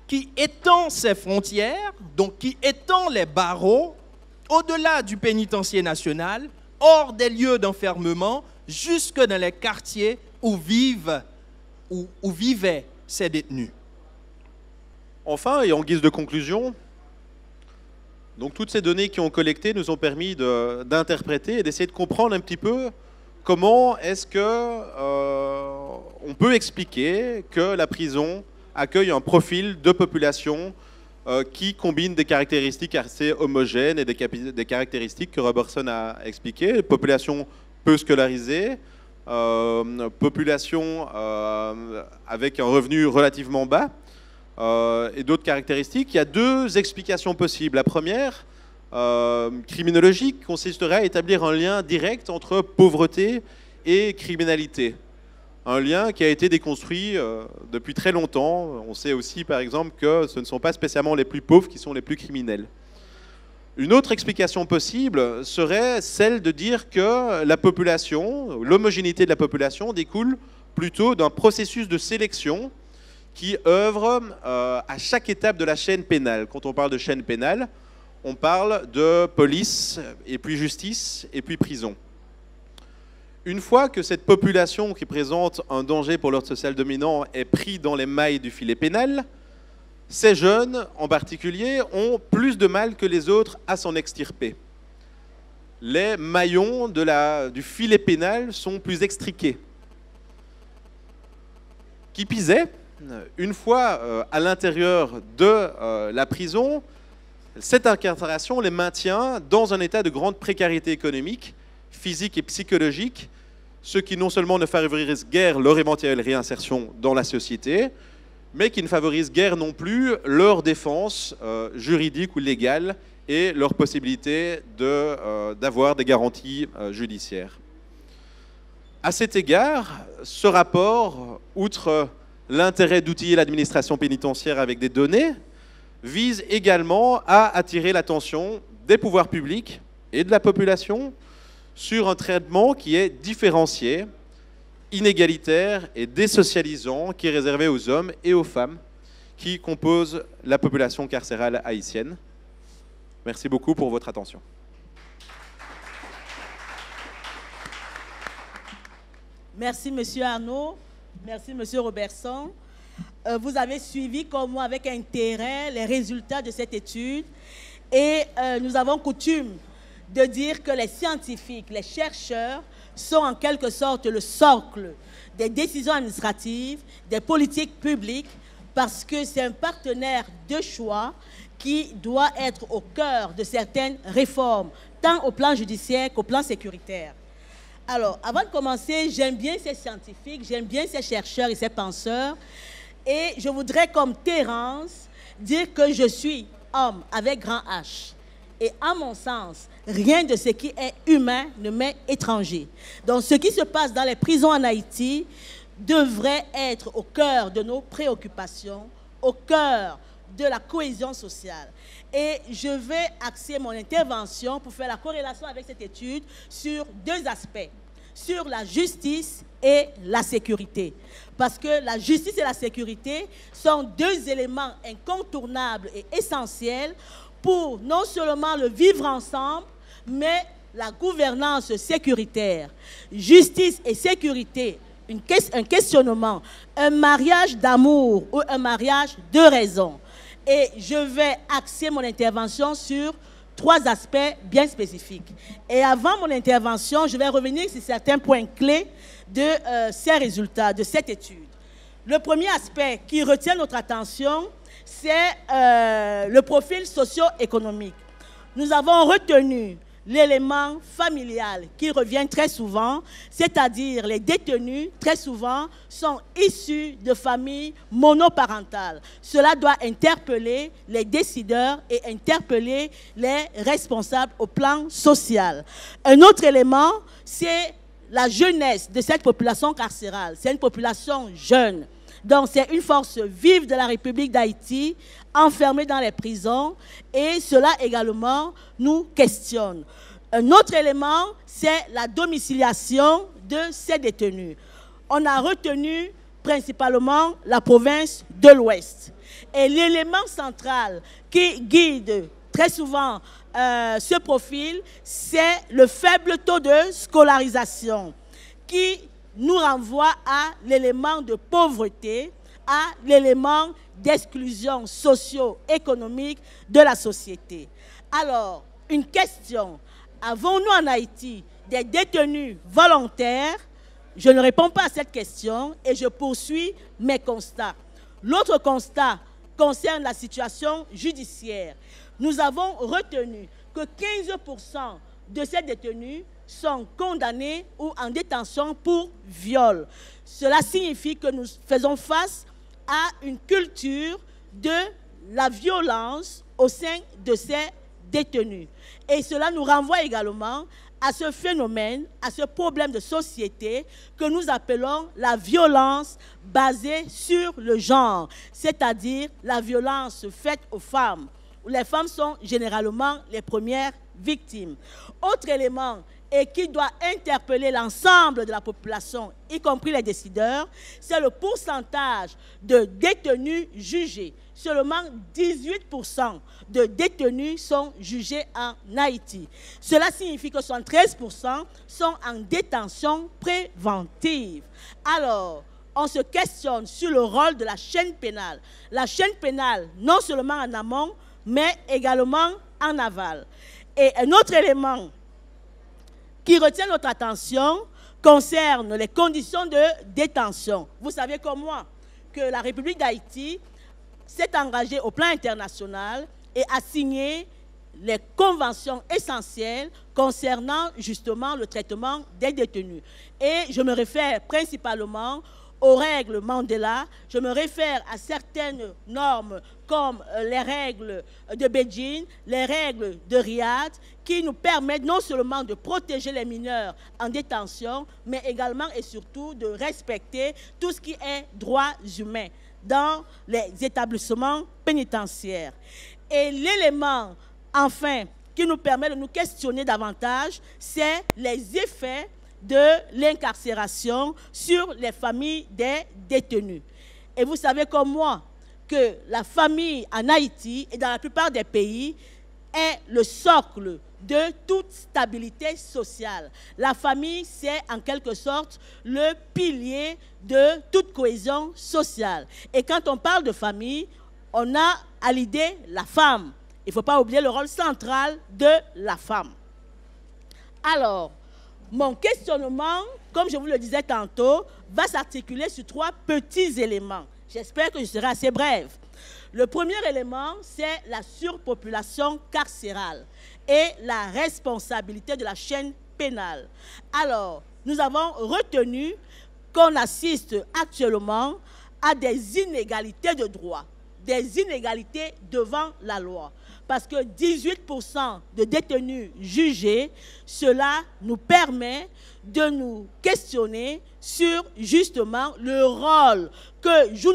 [SPEAKER 6] qui étend ses frontières, donc qui étend les barreaux au-delà du pénitencier national, hors des lieux d'enfermement, jusque dans les quartiers où vivaient ces détenus.
[SPEAKER 5] Enfin, et en guise de conclusion, donc toutes ces données qui ont collectées nous ont permis d'interpréter et d'essayer de comprendre un petit peu comment est-ce que on peut expliquer que la prison accueille un profil de population qui combine des caractéristiques assez homogènes et des caractéristiques que Robertson a expliquées. Population peu scolarisée, population avec un revenu relativement bas, et d'autres caractéristiques. Il y a deux explications possibles. La première, criminologique, consisterait à établir un lien direct entre pauvreté et criminalité. Un lien qui a été déconstruit depuis très longtemps. On sait aussi, par exemple, que ce ne sont pas spécialement les plus pauvres qui sont les plus criminels. Une autre explication possible serait celle de dire que la population, l'homogénéité de la population découle plutôt d'un processus de sélection qui œuvre à chaque étape de la chaîne pénale. Quand on parle de chaîne pénale, on parle de police, et puis justice, et puis prison. Une fois que cette population qui présente un danger pour l'ordre social dominant est prise dans les mailles du filet pénal, ces jeunes, en particulier, ont plus de mal que les autres à s'en extirper. Les maillons du filet pénal sont plus extriqués. Qui pis est, une fois à l'intérieur de la prison, cette incarcération les maintient dans un état de grande précarité économique, physique et psychologique, ce qui non seulement ne favorise guère leur éventuelle réinsertion dans la société, mais qui ne favorise guère non plus leur défense juridique ou légale et leur possibilité d'avoir des garanties judiciaires. À cet égard, ce rapport, outre l'intérêt d'outiller l'administration pénitentiaire avec des données, vise également à attirer l'attention des pouvoirs publics et de la population sur un traitement qui est différencié, inégalitaire et désocialisant, qui est réservé aux hommes et aux femmes qui composent la population carcérale haïtienne. Merci beaucoup pour votre attention.
[SPEAKER 2] Merci, Monsieur Arnaud. Merci, Monsieur Robertson. Vous avez suivi, comme moi, avec intérêt, les résultats de cette étude. Et nous avons coutume de dire que les scientifiques, les chercheurs, sont en quelque sorte le socle des décisions administratives, des politiques publiques, parce que c'est un partenaire de choix qui doit être au cœur de certaines réformes, tant au plan judiciaire qu'au plan sécuritaire. Alors, avant de commencer, j'aime bien ces scientifiques, j'aime bien ces chercheurs et ces penseurs, et je voudrais, comme Terence, dire que je suis homme avec grand H. Et à mon sens, rien de ce qui est humain ne m'est étranger. Donc, ce qui se passe dans les prisons en Haïti devrait être au cœur de nos préoccupations, au cœur de la cohésion sociale. Et je vais axer mon intervention pour faire la corrélation avec cette étude sur deux aspects, sur la justice et la sécurité. Parce que la justice et la sécurité sont deux éléments incontournables et essentiels pour non seulement le vivre ensemble, mais la gouvernance sécuritaire. Justice et sécurité un questionnement, un mariage d'amour ou un mariage de raison. Et je vais axer mon intervention sur 3 aspects bien spécifiques. Et avant mon intervention, je vais revenir sur certains points clés de ces résultats, de cette étude. Le premier aspect qui retient notre attention, c'est le profil socio-économique. Nous avons retenu l'élément familial qui revient très souvent, c'est-à-dire les détenus, très souvent, sont issus de familles monoparentales. Cela doit interpeller les décideurs et interpeller les responsables au plan social. Un autre élément, c'est la jeunesse de cette population carcérale. C'est une population jeune. Donc, c'est une force vive de la République d'Haïti, enfermée dans les prisons, et cela également nous questionne. Un autre élément, c'est la domiciliation de ces détenus. On a retenu principalement la province de l'Ouest. Et l'élément central qui guide très souvent ce profil, c'est le faible taux de scolarisation qui nous renvoie à l'élément de pauvreté, à l'élément d'exclusion socio-économique de la société. Alors, une question, avons-nous en Haïti des détenus volontaires? Je ne réponds pas à cette question et je poursuis mes constats. L'autre constat concerne la situation judiciaire. Nous avons retenu que 15% de ces détenus sont condamnés ou en détention pour viol. Cela signifie que nous faisons face à une culture de la violence au sein de ces détenus. Et cela nous renvoie également à ce phénomène, à ce problème de société que nous appelons la violence basée sur le genre, c'est-à-dire la violence faite aux femmes. Les femmes sont généralement les premières victimes. Autre élément, et qui doit interpeller l'ensemble de la population, y compris les décideurs, c'est le pourcentage de détenus jugés. Seulement 18% de détenus sont jugés en Haïti. Cela signifie que 73% sont en détention préventive. Alors, on se questionne sur le rôle de la chaîne pénale. La chaîne pénale, non seulement en amont, mais également en aval. Et un autre élément qui retient notre attention concerne les conditions de détention. Vous savez comme moi que la République d'Haïti s'est engagée au plan international et a signé les conventions essentielles concernant justement le traitement des détenus. Et je me réfère principalement aux règles Mandela, je me réfère à certaines normes comme les règles de Beijing, les règles de Riyad, qui nous permettent non seulement de protéger les mineurs en détention, mais également et surtout de respecter tout ce qui est droits humains dans les établissements pénitentiaires. Et l'élément, enfin, qui nous permet de nous questionner davantage, c'est les effets de l'incarcération sur les familles des détenus. Et vous savez comme moi que la famille en Haïti et dans la plupart des pays est le socle de toute stabilité sociale. La famille, c'est en quelque sorte le pilier de toute cohésion sociale. Et quand on parle de famille, on a à l'idée la femme. Il ne faut pas oublier le rôle central de la femme. Alors, mon questionnement, comme je vous le disais tantôt, va s'articuler sur 3 petits éléments. J'espère que je serai assez brève. Le premier élément, c'est la surpopulation carcérale et la responsabilité de la chaîne pénale. Alors, nous avons retenu qu'on assiste actuellement à des inégalités de droit, des inégalités devant la loi. Parce que 18% de détenus jugés, cela nous permet de nous questionner sur justement le rôle que jouent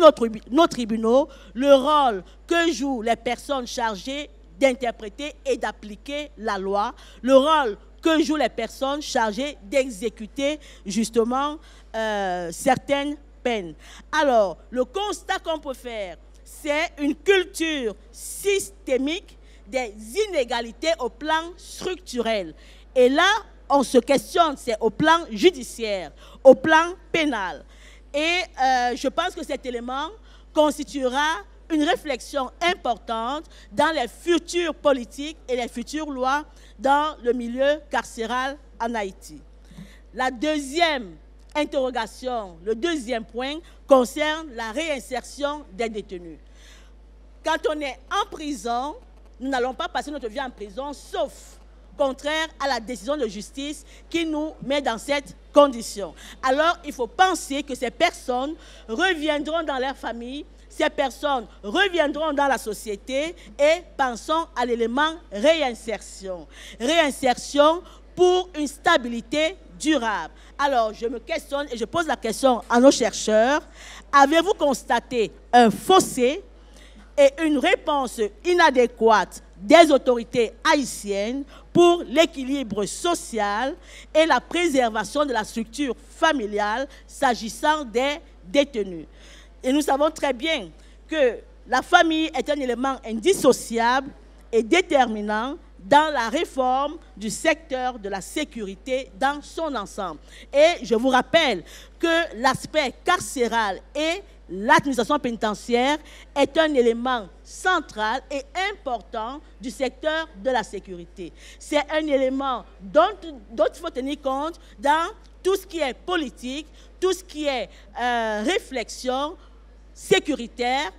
[SPEAKER 2] nos tribunaux, le rôle que jouent les personnes chargées d'interpréter et d'appliquer la loi, le rôle que jouent les personnes chargées d'exécuter justement certaines peines. Alors, le constat qu'on peut faire, c'est une culture systémique des inégalités au plan structurel. Et là, on se questionne, c'est au plan judiciaire, au plan pénal. Et je pense que cet élément constituera une réflexion importante dans les futures politiques et les futures lois dans le milieu carcéral en Haïti. La deuxième interrogation, le deuxième point, concerne la réinsertion des détenus. Quand on est en prison, nous n'allons pas passer notre vie en prison, sauf contraire à la décision de justice qui nous met dans cette condition. Alors, il faut penser que ces personnes reviendront dans leur famille, ces personnes reviendront dans la société et pensons à l'élément réinsertion. Réinsertion pour une stabilité durable. Alors, je me questionne et je pose la question à nos chercheurs. Avez-vous constaté un fossé et une réponse inadéquate des autorités haïtiennes pour l'équilibre social et la préservation de la structure familiale s'agissant des détenus? Et nous savons très bien que la famille est un élément indissociable et déterminant dans la réforme du secteur de la sécurité dans son ensemble. Et je vous rappelle que l'aspect carcéral et l'administration pénitentiaire est un élément central et important du secteur de la sécurité. C'est un élément dont il faut tenir compte dans tout ce qui est politique, tout ce qui est réflexion sécuritaire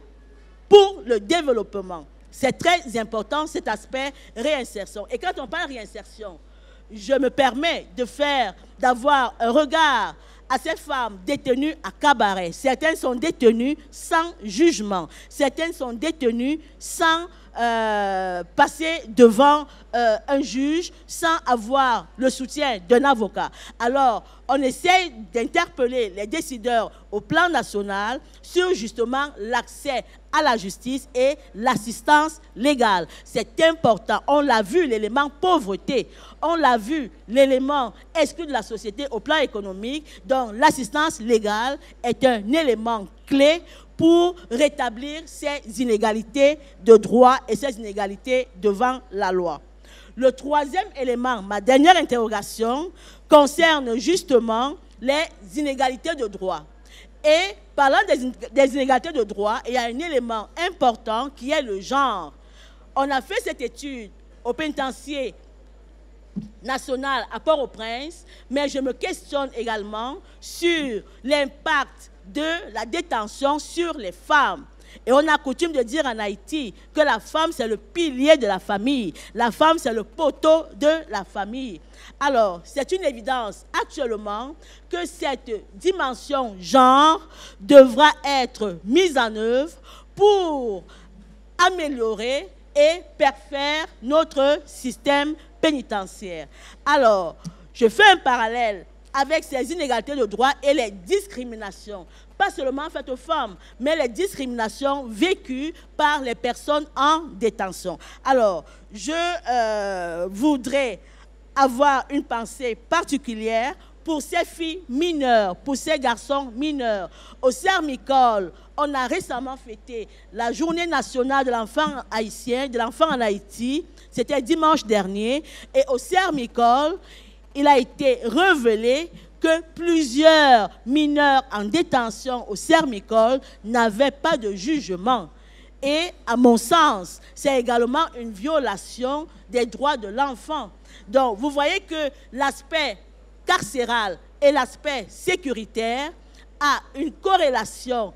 [SPEAKER 2] pour le développement. C'est très important cet aspect réinsertion. Et quand on parle réinsertion, je me permets d'avoir un regard à ces femmes détenues à cabaret. Certaines sont détenues sans jugement. Certaines sont détenues sans passer devant un juge, sans avoir le soutien d'un avocat. Alors, on essaie d'interpeller les décideurs au plan national sur justement l'accès à la justice et l'assistance légale. C'est important. On l'a vu, l'élément pauvreté. On l'a vu, l'élément exclu de la société au plan économique. Donc, l'assistance légale est un élément clé pour rétablir ces inégalités de droit et ces inégalités devant la loi. Le troisième élément, ma dernière interrogation, concerne justement les inégalités de droit. Et parlant des inégalités de droit, il y a un élément important qui est le genre. On a fait cette étude au pénitencier national à Port-au-Prince, mais je me questionne également sur l'impact de la détention sur les femmes. Et on a coutume de dire en Haïti que la femme, c'est le pilier de la famille. La femme, c'est le poteau de la famille. Alors, c'est une évidence actuellement que cette dimension genre devra être mise en œuvre pour améliorer et parfaire notre système pénitentiaire. Alors, je fais un parallèle avec ces inégalités de droit et les discriminations, pas seulement faites aux femmes, mais les discriminations vécues par les personnes en détention. Alors, je voudrais avoir une pensée particulière pour ces filles mineures, pour ces garçons mineurs. Au Sermicole, on a récemment fêté la journée nationale de l'enfant haïtien, de l'enfant en Haïti. C'était dimanche dernier. Et au Sermicole, il a été révélé que plusieurs mineurs en détention au Sermicole n'avaient pas de jugement. Et à mon sens, c'est également une violation des droits de l'enfant. Donc, vous voyez que l'aspect carcéral et l'aspect sécuritaire a une corrélation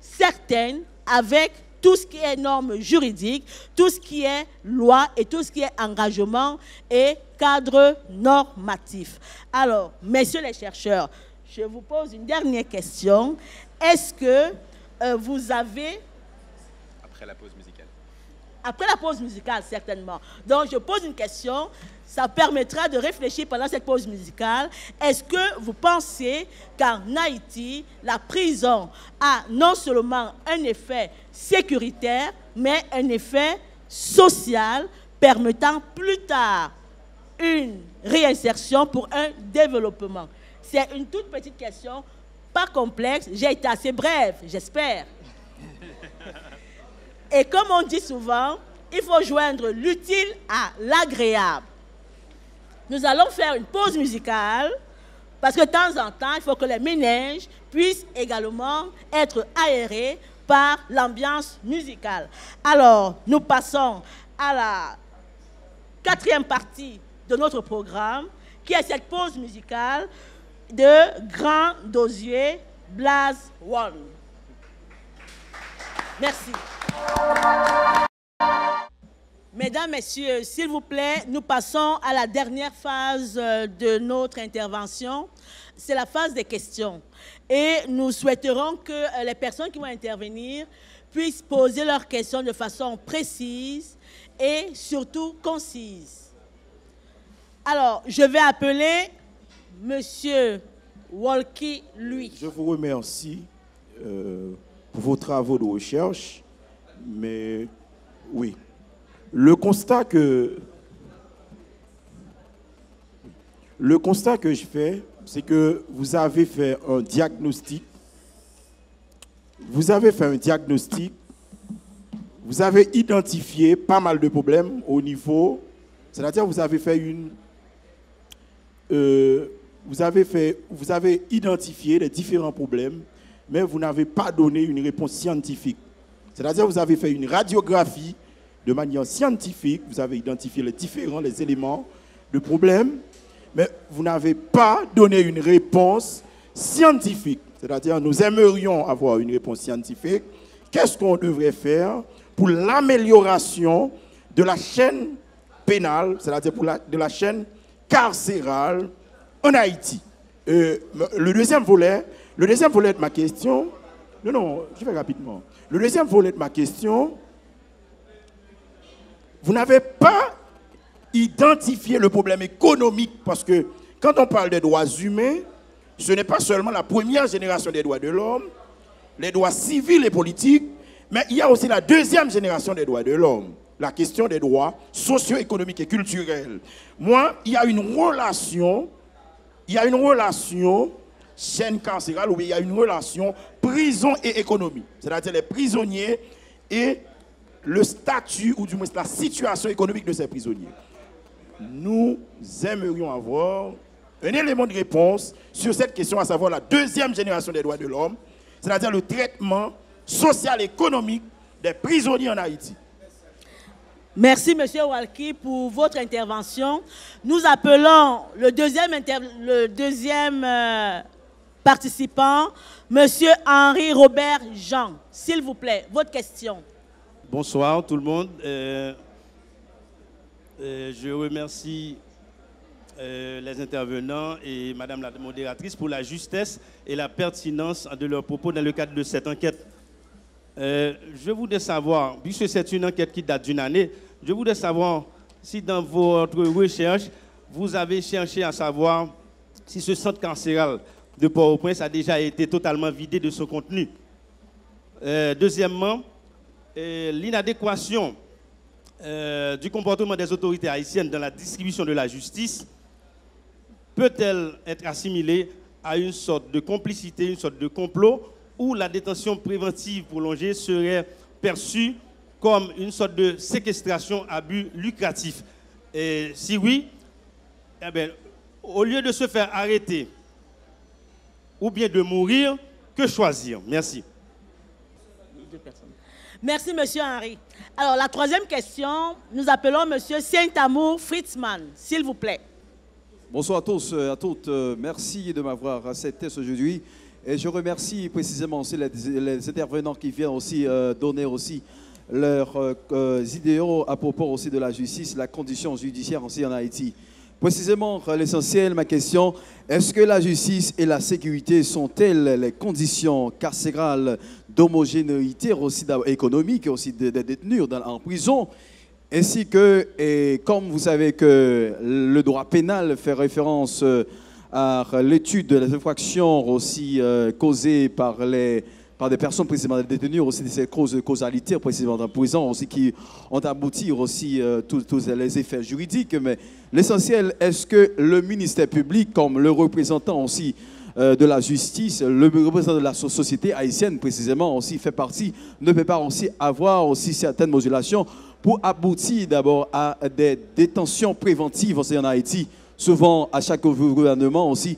[SPEAKER 2] certaine avec tout ce qui est normes juridiques, tout ce qui est loi et tout ce qui est engagement et cadre normatif. Alors, messieurs les chercheurs, je vous pose une dernière question. Est-ce que vous avez...
[SPEAKER 5] Après la pause musicale.
[SPEAKER 2] Après la pause musicale, certainement. Donc, je pose une question. Ça permettra de réfléchir pendant cette pause musicale. Est-ce que vous pensez qu'en Haïti, la prison a non seulement un effet sécuritaire, mais un effet social permettant plus tard une réinsertion pour un développement? C'est une toute petite question, pas complexe. J'ai été assez brève, j'espère. Et comme on dit souvent, il faut joindre l'utile à l'agréable. nous allons faire une pause musicale parce que de temps en temps, il faut que les ménages puissent également être aérés par l'ambiance musicale. Alors, nous passons à la 4e partie de notre programme, qui est cette pause musicale de Grand Dosier Blaze One. Merci. Mesdames, Messieurs, s'il vous plaît, nous passons à la dernière phase de notre intervention. C'est la phase des questions. Et nous souhaiterons que les personnes qui vont intervenir puissent poser leurs questions de façon précise et surtout concise. Alors, je vais appeler Monsieur Walkie, lui.
[SPEAKER 7] Je vous remercie pour vos travaux de recherche, mais oui. Le constat que je fais, c'est que vous avez fait un diagnostic. Vous avez identifié pas mal de problèmes au niveau, c'est-à-dire vous avez identifié les différents problèmes, mais vous n'avez pas donné une réponse scientifique. C'est-à-dire vous avez fait une radiographie de manière scientifique, vous avez identifié les éléments de problème, mais vous n'avez pas donné une réponse scientifique. C'est-à-dire, nous aimerions avoir une réponse scientifique. Qu'est-ce qu'on devrait faire pour l'amélioration de la chaîne pénale, c'est-à-dire de la chaîne carcérale en Haïti? Le deuxième volet de ma question, je vais rapidement. Le deuxième volet de ma question, vous n'avez pas identifié le problème économique, parce que quand on parle des droits humains, ce n'est pas seulement la première génération des droits de l'homme, les droits civils et politiques, mais il y a aussi la deuxième génération des droits de l'homme, la question des droits socio-économiques et culturels. Moi, il y a une relation chaîne carcérale, où il y a une relation prison et économie, c'est-à-dire les prisonniers et le statut, ou du moins la situation économique de ces prisonniers. Nous aimerions avoir un élément de réponse sur cette question, à savoir la deuxième génération des droits de l'homme, c'est-à-dire le traitement social et économique des prisonniers en Haïti.
[SPEAKER 2] Merci, M. Walkie, pour votre intervention. Nous appelons le deuxième participant, M. Henri Robert Jean. S'il vous plaît, votre question.
[SPEAKER 8] Bonsoir tout le monde. Je remercie les intervenants et Madame la modératrice pour la justesse et la pertinence de leurs propos dans le cadre de cette enquête. Je voudrais savoir, puisque c'est une enquête qui date d'une année, je voudrais savoir si dans votre recherche, vous avez cherché à savoir si ce centre carcéral de Port-au-Prince a déjà été totalement vidé de son contenu. Deuxièmement, l'inadéquation du comportement des autorités haïtiennes dans la distribution de la justice peut-elle être assimilée à une sorte de complicité, une sorte de complot, où la détention préventive prolongée serait perçue comme une sorte de séquestration à but lucratif? Et si oui, eh bien, au lieu de se faire arrêter ou bien de mourir, que choisir? Merci.
[SPEAKER 2] Merci, M. Henri. Alors, la troisième question, nous appelons M. Saint-Amour Fritzman, s'il vous plaît.
[SPEAKER 9] Bonsoir à tous, à toutes. Merci de m'avoir accepté aujourd'hui. Et je remercie précisément aussi les intervenants qui viennent aussi donner aussi leurs idéaux à propos aussi de la justice, la condition judiciaire aussi en Haïti. Précisément, l'essentiel, ma question, est-ce que la justice et la sécurité sont-elles les conditions carcérales d'homogénéité aussi économique, aussi des détenus en prison, ainsi que, et comme vous savez que le droit pénal fait référence à l'étude des infractions aussi causées par des personnes précisément détenues, aussi de ces causes de causalité précisément en prison, aussi qui ont abouti aussi tous les effets juridiques. Mais l'essentiel, est-ce que le ministère public, comme le représentant aussi de la justice, le représentant de la société haïtienne précisément aussi fait partie, ne peut pas aussi avoir aussi certaines modulations pour aboutir d'abord à des détentions préventives aussi en Haïti, souvent à chaque gouvernement aussi,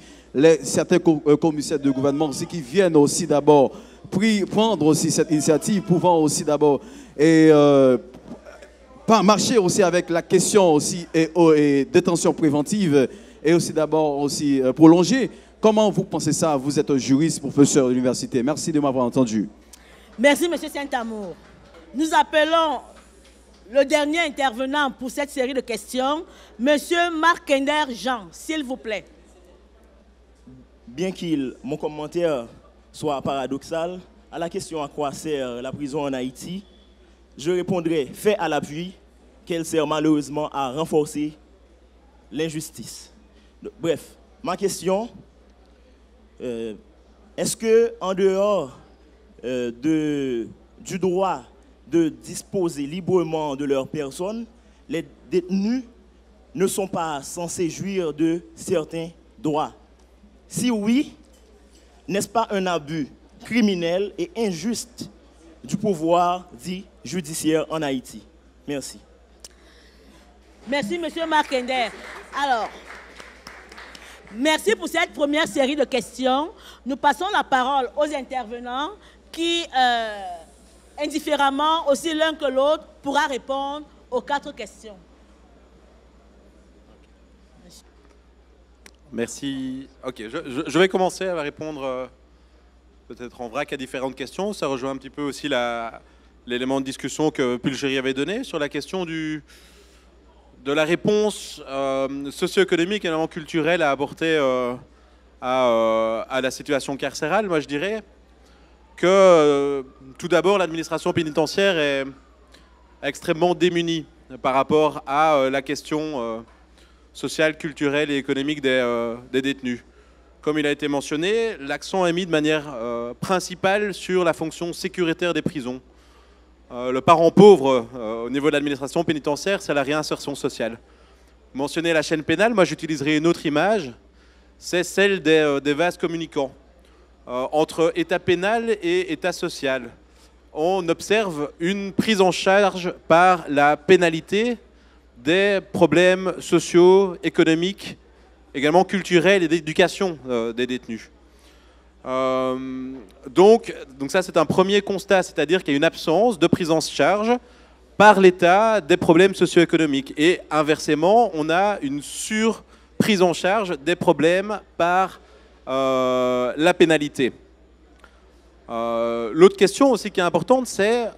[SPEAKER 9] certains commissaires de gouvernement aussi qui viennent aussi d'abord prendre aussi cette initiative, pouvant aussi d'abord marcher aussi avec la question aussi et détention préventive et aussi d'abord aussi prolongée. Comment vous pensez ça? Vous êtes un juriste, professeur d'université. Merci de m'avoir entendu.
[SPEAKER 2] Merci, M. Saint-Amour. Nous appelons le dernier intervenant pour cette série de questions, M. Marc-Ender Jean, s'il vous plaît.
[SPEAKER 10] Bien mon commentaire soit paradoxal, à la question à quoi sert la prison en Haïti, je répondrai fait à l'appui qu'elle sert malheureusement à renforcer l'injustice. Bref, ma question, est-ce que en dehors du droit de disposer librement de leur personne, les détenus ne sont pas censés jouir de certains droits? Si oui, n'est-ce pas un abus criminel et injuste du pouvoir dit judiciaire en Haïti? Merci.
[SPEAKER 2] Merci, M. Marc-Ender. Alors, merci pour cette première série de questions. Nous passons la parole aux intervenants qui, indifféremment, aussi l'un que l'autre, pourra répondre aux 4 questions.
[SPEAKER 5] Merci. Ok, je vais commencer à répondre peut-être en vrac à différentes questions. Ça rejoint un petit peu aussi l'élément de discussion que Pulchéry avait donné sur la question de la réponse socio-économique et notamment culturelle à apporter à la situation carcérale. Moi, je dirais que tout d'abord, l'administration pénitentiaire est extrêmement démunie par rapport à la question sociale, culturelle et économique des détenus. Comme il a été mentionné, l'accent est mis de manière principale sur la fonction sécuritaire des prisons. Le parent pauvre au niveau de l'administration pénitentiaire, c'est la réinsertion sociale. Mentionner la chaîne pénale, moi j'utiliserai une autre image, c'est celle des vases communicants entre état pénal et état social. On observe une prise en charge par la pénalité des problèmes sociaux, économiques, également culturels et d'éducation des détenus. Donc ça c'est un premier constat, c'est-à-dire qu'il y a une absence de prise en charge par l'État des problèmes socio-économiques. Et inversement, on a une surprise en charge des problèmes par la pénalité. L'autre question aussi qui est importante, c'est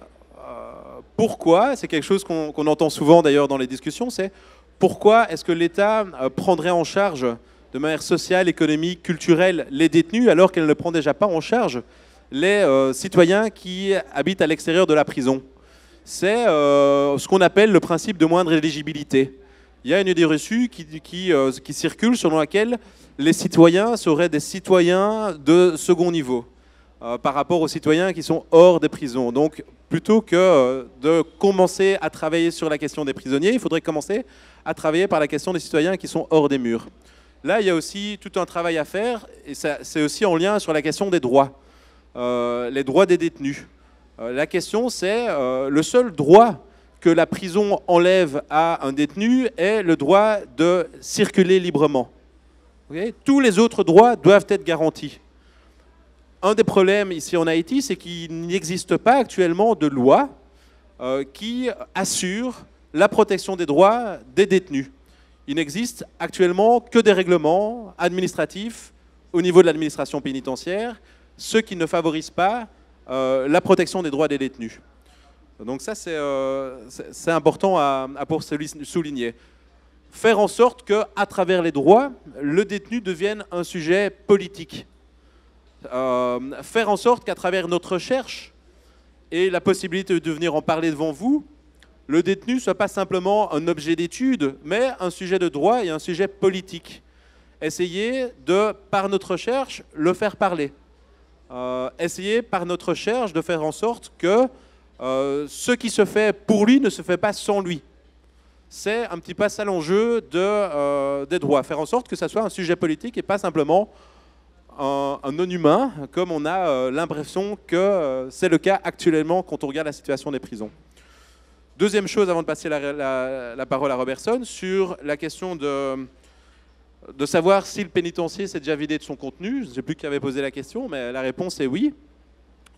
[SPEAKER 5] pourquoi, c'est quelque chose qu'on entend souvent d'ailleurs dans les discussions, c'est pourquoi est-ce que l'État prendrait en charge de manière sociale, économique, culturelle les détenus alors qu'elle ne prend déjà pas en charge les citoyens qui habitent à l'extérieur de la prison? C'est ce qu'on appelle le principe de moindre éligibilité. Il y a une idée reçue qui circule selon laquelle les citoyens seraient des citoyens de second niveau par rapport aux citoyens qui sont hors des prisons. Donc plutôt que de commencer à travailler sur la question des prisonniers, il faudrait commencer à travailler par la question des citoyens qui sont hors des murs. Là, il y a aussi tout un travail à faire, et c'est aussi en lien sur la question des droits, les droits des détenus. La question, c'est le seul droit que la prison enlève à un détenu est le droit de circuler librement. Okay? Tous les autres droits doivent être garantis. Un des problèmes ici en Haïti, c'est qu'il n'existe pas actuellement de loi qui assure la protection des droits des détenus. Il n'existe actuellement que des règlements administratifs au niveau de l'administration pénitentiaire, ce qui ne favorise pas la protection des droits des détenus. Donc ça, c'est important pour souligner. Faire en sorte qu'à travers les droits, le détenu devienne un sujet politique. Faire en sorte qu'à travers notre recherche et la possibilité de venir en parler devant vous, le détenu ne soit pas simplement un objet d'étude, mais un sujet de droit et un sujet politique. Essayer de, par notre recherche, le faire parler. Essayer, par notre recherche, de faire en sorte que ce qui se fait pour lui ne se fait pas sans lui. C'est un petit peu ça l'enjeu des droits. Faire en sorte que ça soit un sujet politique et pas simplement un non-humain, comme on a l'impression que c'est le cas actuellement quand on regarde la situation des prisons. Deuxième chose, avant de passer la parole à Robertson, sur la question de savoir si le pénitencier s'est déjà vidé de son contenu. Je ne sais plus qui avait posé la question, mais la réponse est oui.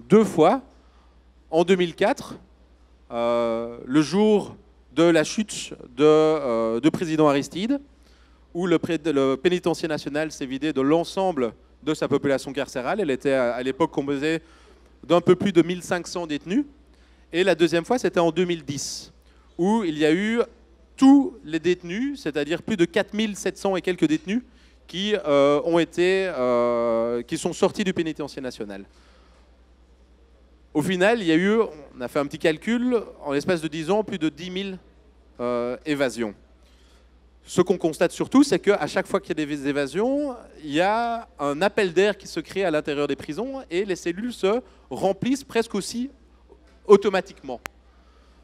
[SPEAKER 5] 2 fois. En 2004, le jour de la chute de président Aristide, où le pénitencier national s'est vidé de l'ensemble de sa population carcérale. Elle était à l'époque composée d'un peu plus de 1500 détenus. Et la deuxième fois, c'était en 2010, où il y a eu tous les détenus, c'est-à-dire plus de 4700 et quelques détenus, qui sont sortis du pénitencier national. Au final, il y a eu, on a fait un petit calcul, en l'espace de 10 ans, plus de 10 000 évasions. Ce qu'on constate surtout, c'est qu'à chaque fois qu'il y a des évasions, il y a un appel d'air qui se crée à l'intérieur des prisons et les cellules se remplissent presque aussi automatiquement.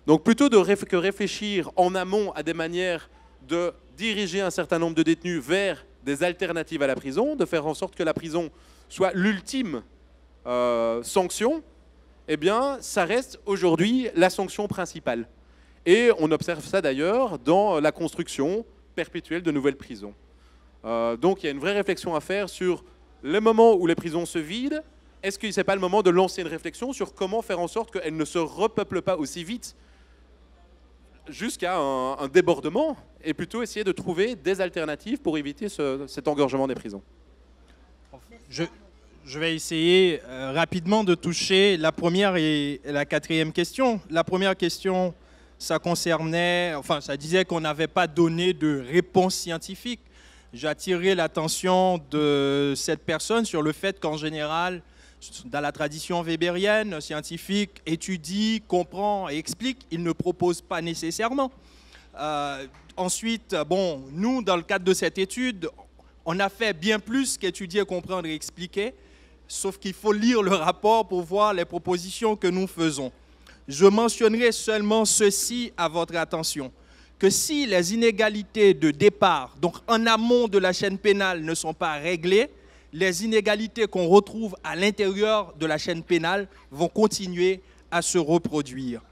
[SPEAKER 5] Donc plutôt que réfléchir en amont à des manières de diriger un certain nombre de détenus vers des alternatives à la prison, de faire en sorte que la prison soit l'ultime sanction, eh bien, ça reste aujourd'hui la sanction principale. Et on observe ça d'ailleurs dans la construction perpétuelle de nouvelles prisons. Donc il y a une vraie réflexion à faire sur le moment où les prisons se vident. Est-ce que ce n'est pas le moment de lancer une réflexion sur comment faire en sorte qu'elles ne se repeuplent pas aussi vite jusqu'à un débordement, et plutôt essayer de trouver des alternatives pour éviter cet engorgement des prisons.
[SPEAKER 6] Je vais essayer rapidement de toucher la première et la quatrième question. La première question, ça concernait, enfin, ça disait qu'on n'avait pas donné de réponse scientifique. J'ai attiré l'attention de cette personne sur le fait qu'en général, dans la tradition weberienne, un scientifique étudie, comprend et explique, il ne propose pas nécessairement. Ensuite, bon, nous, dans le cadre de cette étude, on a fait bien plus qu'étudier, comprendre et expliquer, sauf qu'il faut lire le rapport pour voir les propositions que nous faisons. Je mentionnerai seulement ceci à votre attention, que si les inégalités de départ, donc en amont de la chaîne pénale, ne sont pas réglées, les inégalités qu'on retrouve à l'intérieur de la chaîne pénale vont continuer à se reproduire.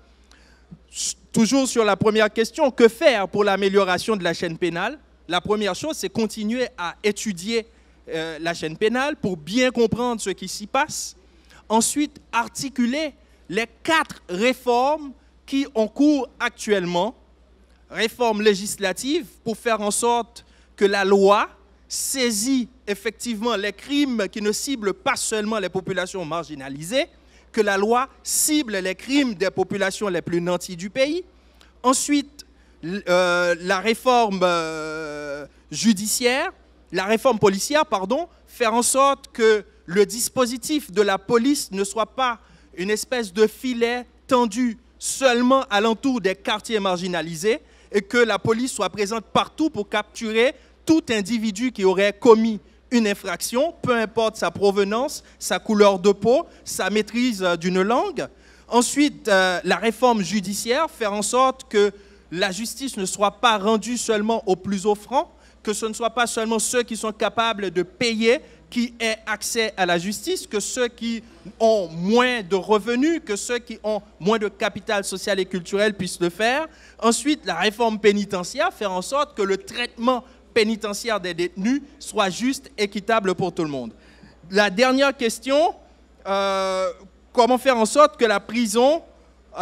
[SPEAKER 6] Toujours sur la première question, que faire pour l'amélioration de la chaîne pénale? La première chose, c'est continuer à étudier la chaîne pénale pour bien comprendre ce qui s'y passe. Ensuite, articuler les 4 réformes qui ont cours actuellement. Réforme législative pour faire en sorte que la loi saisit effectivement les crimes qui ne ciblent pas seulement les populations marginalisées, que la loi cible les crimes des populations les plus nanties du pays. Ensuite, la réforme judiciaire, la réforme policière, pardon, faire en sorte que le dispositif de la police ne soit pas une espèce de filet tendu seulement alentour des quartiers marginalisés et que la police soit présente partout pour capturer tout individu qui aurait commis une infraction, peu importe sa provenance, sa couleur de peau, sa maîtrise d'une langue. Ensuite, la réforme judiciaire, faire en sorte que la justice ne soit pas rendue seulement aux plus offrants, que ce ne soit pas seulement ceux qui sont capables de payer qui aient accès à la justice, que ceux qui ont moins de revenus, que ceux qui ont moins de capital social et culturel puissent le faire. Ensuite, la réforme pénitentiaire, faire en sorte que le traitement pénitentiaire des détenus soit juste, équitable pour tout le monde. La dernière question, comment faire en sorte que la prison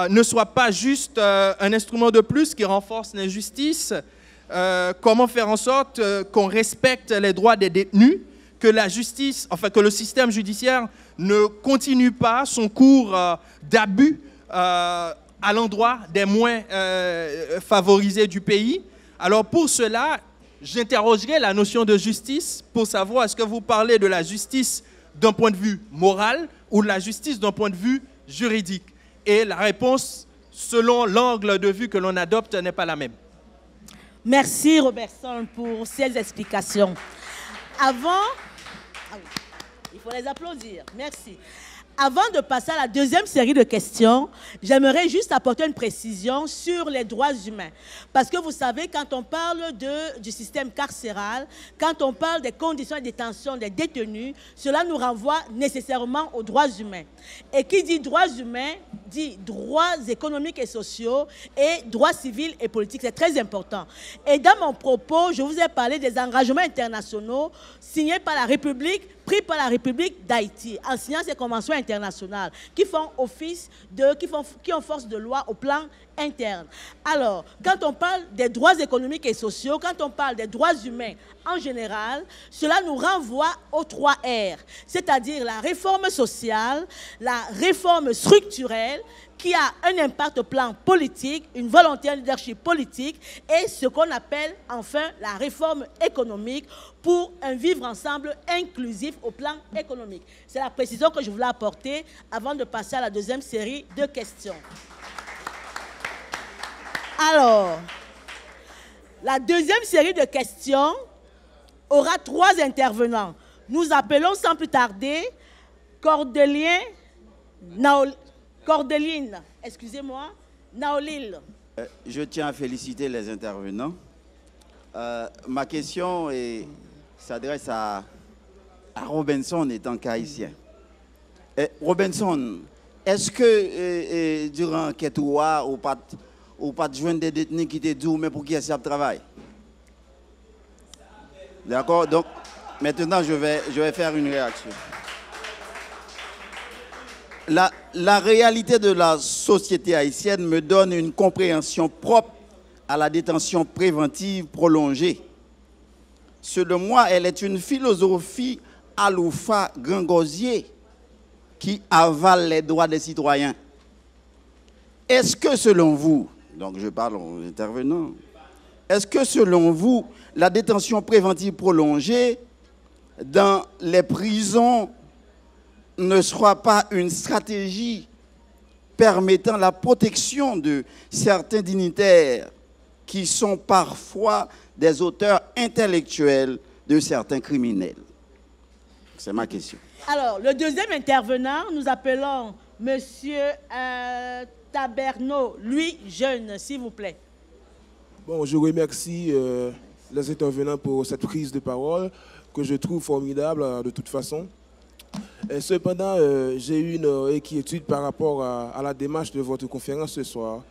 [SPEAKER 6] ne soit pas juste un instrument de plus qui renforce l'injustice? Comment faire en sorte qu'on respecte les droits des détenus, que la justice, enfin que le système judiciaire ne continue pas son cours d'abus à l'endroit des moins favorisés du pays. Alors pour cela, j'interrogerai la notion de justice pour savoir est-ce que vous parlez de la justice d'un point de vue moral ou de la justice d'un point de vue juridique. Et la réponse, selon l'angle de vue que l'on adopte, n'est pas la même.
[SPEAKER 2] Merci Robertson pour ces explications. Avant, il faut les applaudir, merci. Avant de passer à la deuxième série de questions, j'aimerais juste apporter une précision sur les droits humains. Parce que vous savez, quand on parle du système carcéral, quand on parle des conditions de détention des détenus, cela nous renvoie nécessairement aux droits humains. Et qui dit droits humains, dit droits économiques et sociaux et droits civils et politiques. C'est très important. Et dans mon propos, je vous ai parlé des engagements internationaux signés par la République, pris par la République d'Haïti, en signant ces conventions internationales qui font office qui ont force de loi au plan interne. Alors, quand on parle des droits économiques et sociaux, quand on parle des droits humains en général, cela nous renvoie aux 3 R, c'est-à-dire la réforme sociale, la réforme structurelle, qui a un impact au plan politique, une volonté, un leadership politique, et ce qu'on appelle enfin la réforme économique pour un vivre ensemble inclusif au plan économique. C'est la précision que je voulais apporter avant de passer à la deuxième série de questions. Alors, la deuxième série de questions aura 3 intervenants. Nous appelons sans plus tarder Cordeline, excusez-moi, Naolil.
[SPEAKER 11] Je tiens à féliciter les intervenants. Ma question s'adresse à Robinson étant qu'haïtien. Robinson, est-ce que durant Ketoua, ou pas de joindre des détenus qui te disent mais pour qui est-ce travail? D'accord? Donc, maintenant, je vais faire une réaction. La réalité de la société haïtienne me donne une compréhension propre à la détention préventive prolongée. Selon moi, elle est une philosophie aloufa gringosier qui avale les droits des citoyens. Est-ce que selon vous, donc je parle aux intervenants, est-ce que selon vous, la détention préventive prolongée dans les prisons ne sera pas une stratégie permettant la protection de certains dignitaires qui sont parfois des auteurs intellectuels de certains criminels? C'est ma question.
[SPEAKER 2] Alors, le deuxième intervenant, nous appelons Monsieur Taberneau, lui jeune, s'il vous plaît.
[SPEAKER 12] Bon, je remercie les intervenants pour cette prise de parole que je trouve formidable de toute façon. Cependant, j'ai eu une inquiétude par rapport à la démarche de votre conférence ce soir.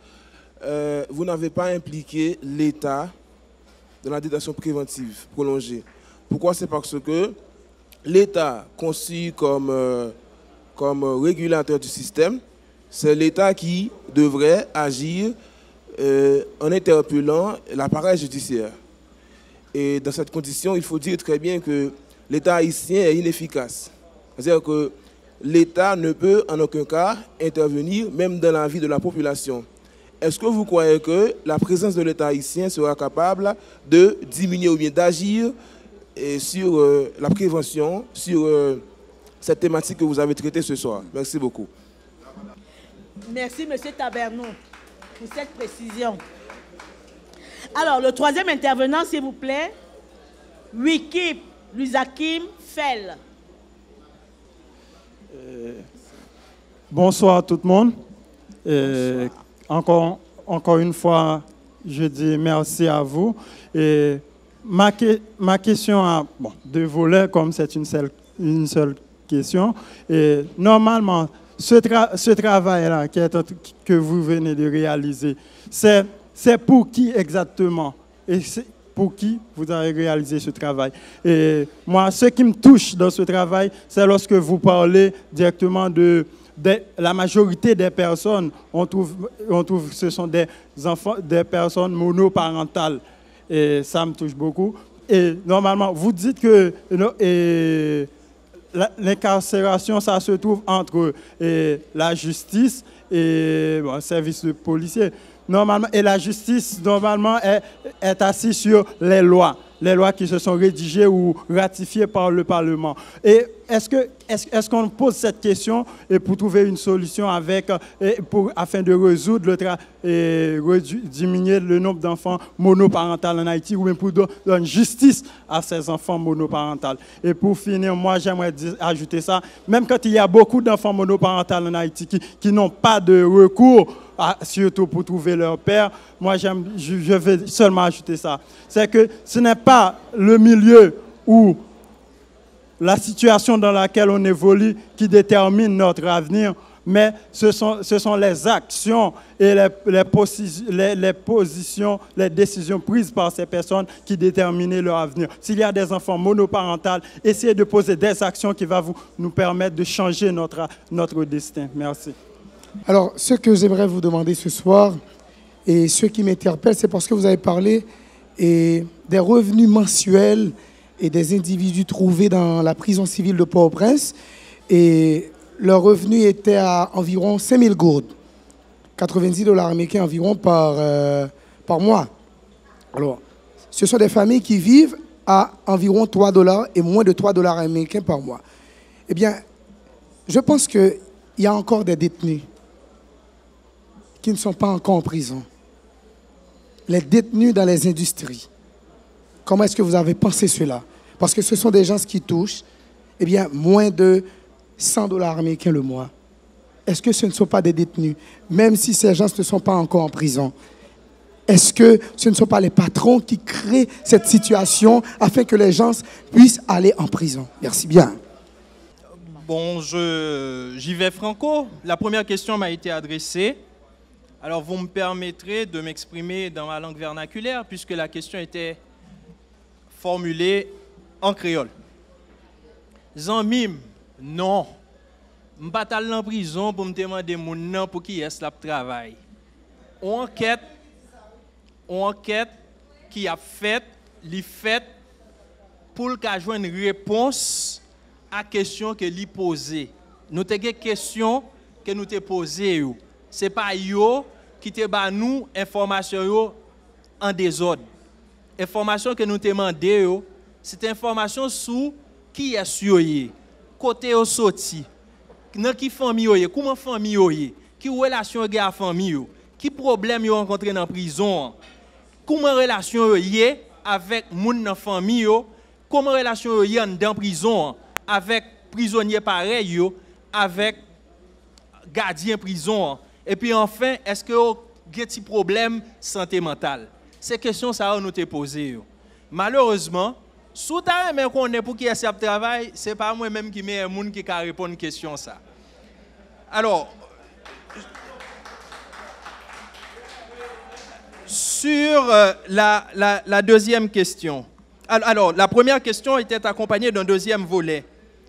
[SPEAKER 12] Vous n'avez pas impliqué l'État dans la détention préventive prolongée. Pourquoi? C'est parce que l'État, conçu comme régulateur du système, c'est l'État qui devrait agir en interpellant l'appareil judiciaire. Et dans cette condition, il faut dire très bien que l'État haïtien est inefficace. C'est-à-dire que l'État ne peut en aucun cas intervenir, même dans la vie de la population. Est-ce que vous croyez que la présence de l'État haïtien sera capable de diminuer ou bien d'agir sur la prévention, sur cette thématique que vous avez traitée ce soir? Merci beaucoup.
[SPEAKER 2] Merci, M. Taberneau, pour cette précision. Alors, le troisième intervenant, s'il vous plaît, Wikip Luzakim Fell.
[SPEAKER 13] Bonsoir tout le monde. Encore une fois, je dis merci à vous. Et ma question a deux volets, comme c'est une seule question. Et normalement, ce travail-là que vous venez de réaliser, c'est pour qui exactement? Et pour qui vous avez réalisé ce travail? Et moi, ce qui me touche dans ce travail, c'est lorsque vous parlez directement de la majorité des personnes, on trouve que ce sont des enfants, des personnes monoparentales. Et ça me touche beaucoup. Et normalement, vous dites que l'incarcération, ça se trouve entre la justice et le service policier. Normalement, et la justice, normalement, est assise sur les lois. les lois qui se sont rédigées ou ratifiées par le Parlement. Et est-ce qu'on pose cette question et pour trouver une solution afin de résoudre diminuer le nombre d'enfants monoparentaux en Haïti ou même pour donner justice à ces enfants monoparentaux. Et pour finir, moi j'aimerais ajouter ça, même quand il y a beaucoup d'enfants monoparentaux en Haïti qui n'ont pas de recours, surtout pour trouver leur père, moi je vais seulement ajouter ça. C'est que ce n'est pas le milieu où la situation dans laquelle on évolue qui détermine notre avenir, mais ce sont les actions et les décisions prises par ces personnes qui déterminent leur avenir. S'il y a des enfants monoparentaux, essayez de poser des actions qui vont nous permettre de changer notre destin. Merci.
[SPEAKER 14] Alors, ce que j'aimerais vous demander ce soir, et ce qui m'interpelle, c'est parce que vous avez parlé des revenus mensuels et des individus trouvés dans la prison civile de Port-au-Prince. Et leur revenu était à environ 5 000 gourdes, 90 $ américains environ par mois. Alors, ce sont des familles qui vivent à environ 3 $ et moins de 3 $ américains par mois. Eh bien, je pense qu'il y a encore des détenus qui ne sont pas encore en prison. Les détenus dans les industries. Comment est-ce que vous avez pensé cela? Parce que ce sont des gens qui touchent moins de 100 $ américains le mois. Est-ce que ce ne sont pas des détenus? Même si ces gens ne sont pas encore en prison. Est-ce que ce ne sont pas les patrons qui créent cette situation afin que les gens puissent aller en prison? Merci bien.
[SPEAKER 6] Bon, j'y vais franco. La première question m'a été adressée. Alors, vous me permettrez de m'exprimer dans ma langue vernaculaire puisque la question était formulée en créole. Zanmim, non. Je ne vais pas aller en prison pour me demander mon nom pour qui est-ce le travail. On enquête qui a fait, pour qu'elle joue une réponse à la question que lui posée. Nous avons des questions que nous avons posées. Ce n'est pas eux qui te ba nous information en désordre. Information que nous te demandons, c'est information sur qui est sur côté au sorti, dans qui famille comment famille qui relation avec la famille, qui problème yo rencontré dans prison, comment relation y avec moun dans famille, comment relation y dans prison avec prisonnier pareil avec gardien prison. Et puis enfin, est-ce que vous avez des problèmes de santé mentale? Ces questions, ça nous te posées. Malheureusement, si vous avez connaître pour qui est ce travail, ce n'est pas moi-même qui mets un monde qui peut répondre à une question. Ça. Alors, sur la deuxième question. Alors, la première question était accompagnée d'un deuxième volet.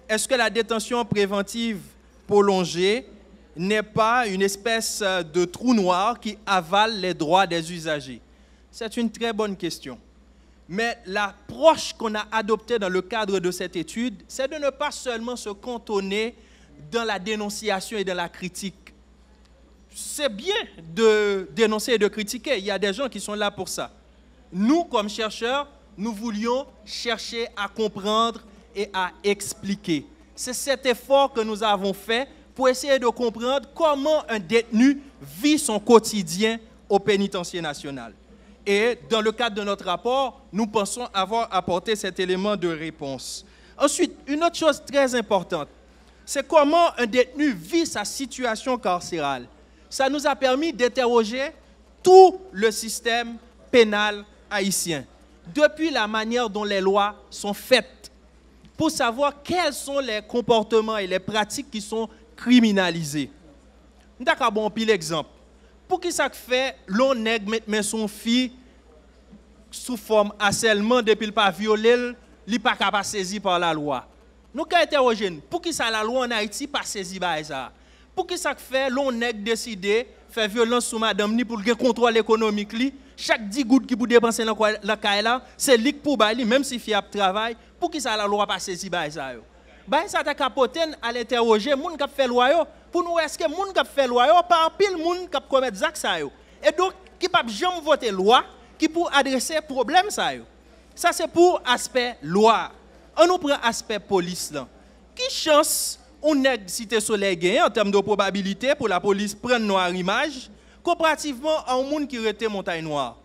[SPEAKER 6] Est-ce que la détention préventive prolongée n'est pas une espèce de trou noir qui avale les droits des usagers? C'est une très bonne question. Mais l'approche qu'on a adoptée dans le cadre de cette étude, c'est de ne pas seulement se cantonner dans la dénonciation et dans la critique. C'est bien de dénoncer et de critiquer. Il y a des gens qui sont là pour ça. Nous, comme chercheurs, nous voulions chercher à comprendre et à expliquer. C'est cet effort que nous avons fait pour essayer de comprendre comment un détenu vit son quotidien au pénitencier national. Et dans le cadre de notre rapport, nous pensons avoir apporté cet élément de réponse. Ensuite, une autre chose très importante, c'est comment un détenu vit sa situation carcérale. Ça nous a permis d'interroger tout le système pénal haïtien, depuis la manière dont les lois sont faites, pour savoir quels sont les comportements et les pratiques qui sont criminalisés. D'accord, bon, puis l'exemple. Pour qui ça fait, l'on nègre met son fille sous forme harcèlement depuis le pas violé, il pas capable saisi par la loi. Nous avons interrogé, pour qui ça la loi en Haïti pas saisi par ça? Pour qui ça fait, l'on nègre décidé faire violence sur madame ni pour le contrôle économique li, chaque 10 gouttes qui pour dépenser dans la caille là, c'est lik pour bailler même si fiable travail, pour qui ça la loi pas saisi par ça yo. Ben ça t'a capoté à l'interroger moun qui fait loi yo pour nous est-ce que moun qui fait loi yo par pile moun qui commettre zak ça yo. Et donc qui pas jamais voter loi qui pour adresser problème ça yo. Ça, c'est pour aspect loi. On nous prend aspect police. Là. Qui chance on est cité soleil gagné en termes de probabilité pour la police prendre noir image comparativement à un monde qui rete montagne noire?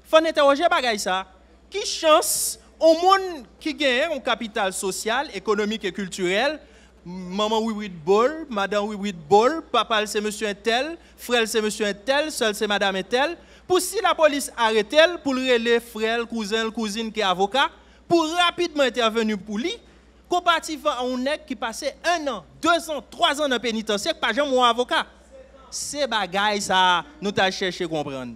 [SPEAKER 6] Faut interroger bagay ça. Qui chance au monde qui gagne un capital social, économique et culturel? Maman oui de bol, madame oui de bol, papa c'est monsieur un tel, frère c'est monsieur un tel, seul c'est madame un tel. Pour si la police arrête elle, pour le relais frère, cousin, cousine qui est avocat, pour rapidement intervenir pour lui, comparativement à un nègre qui passait 1 an, 2 ans, 3 ans dans le pénitentiaire, pas jamais un avocat. C'est bagaille ça, nous t'as cherché à comprendre.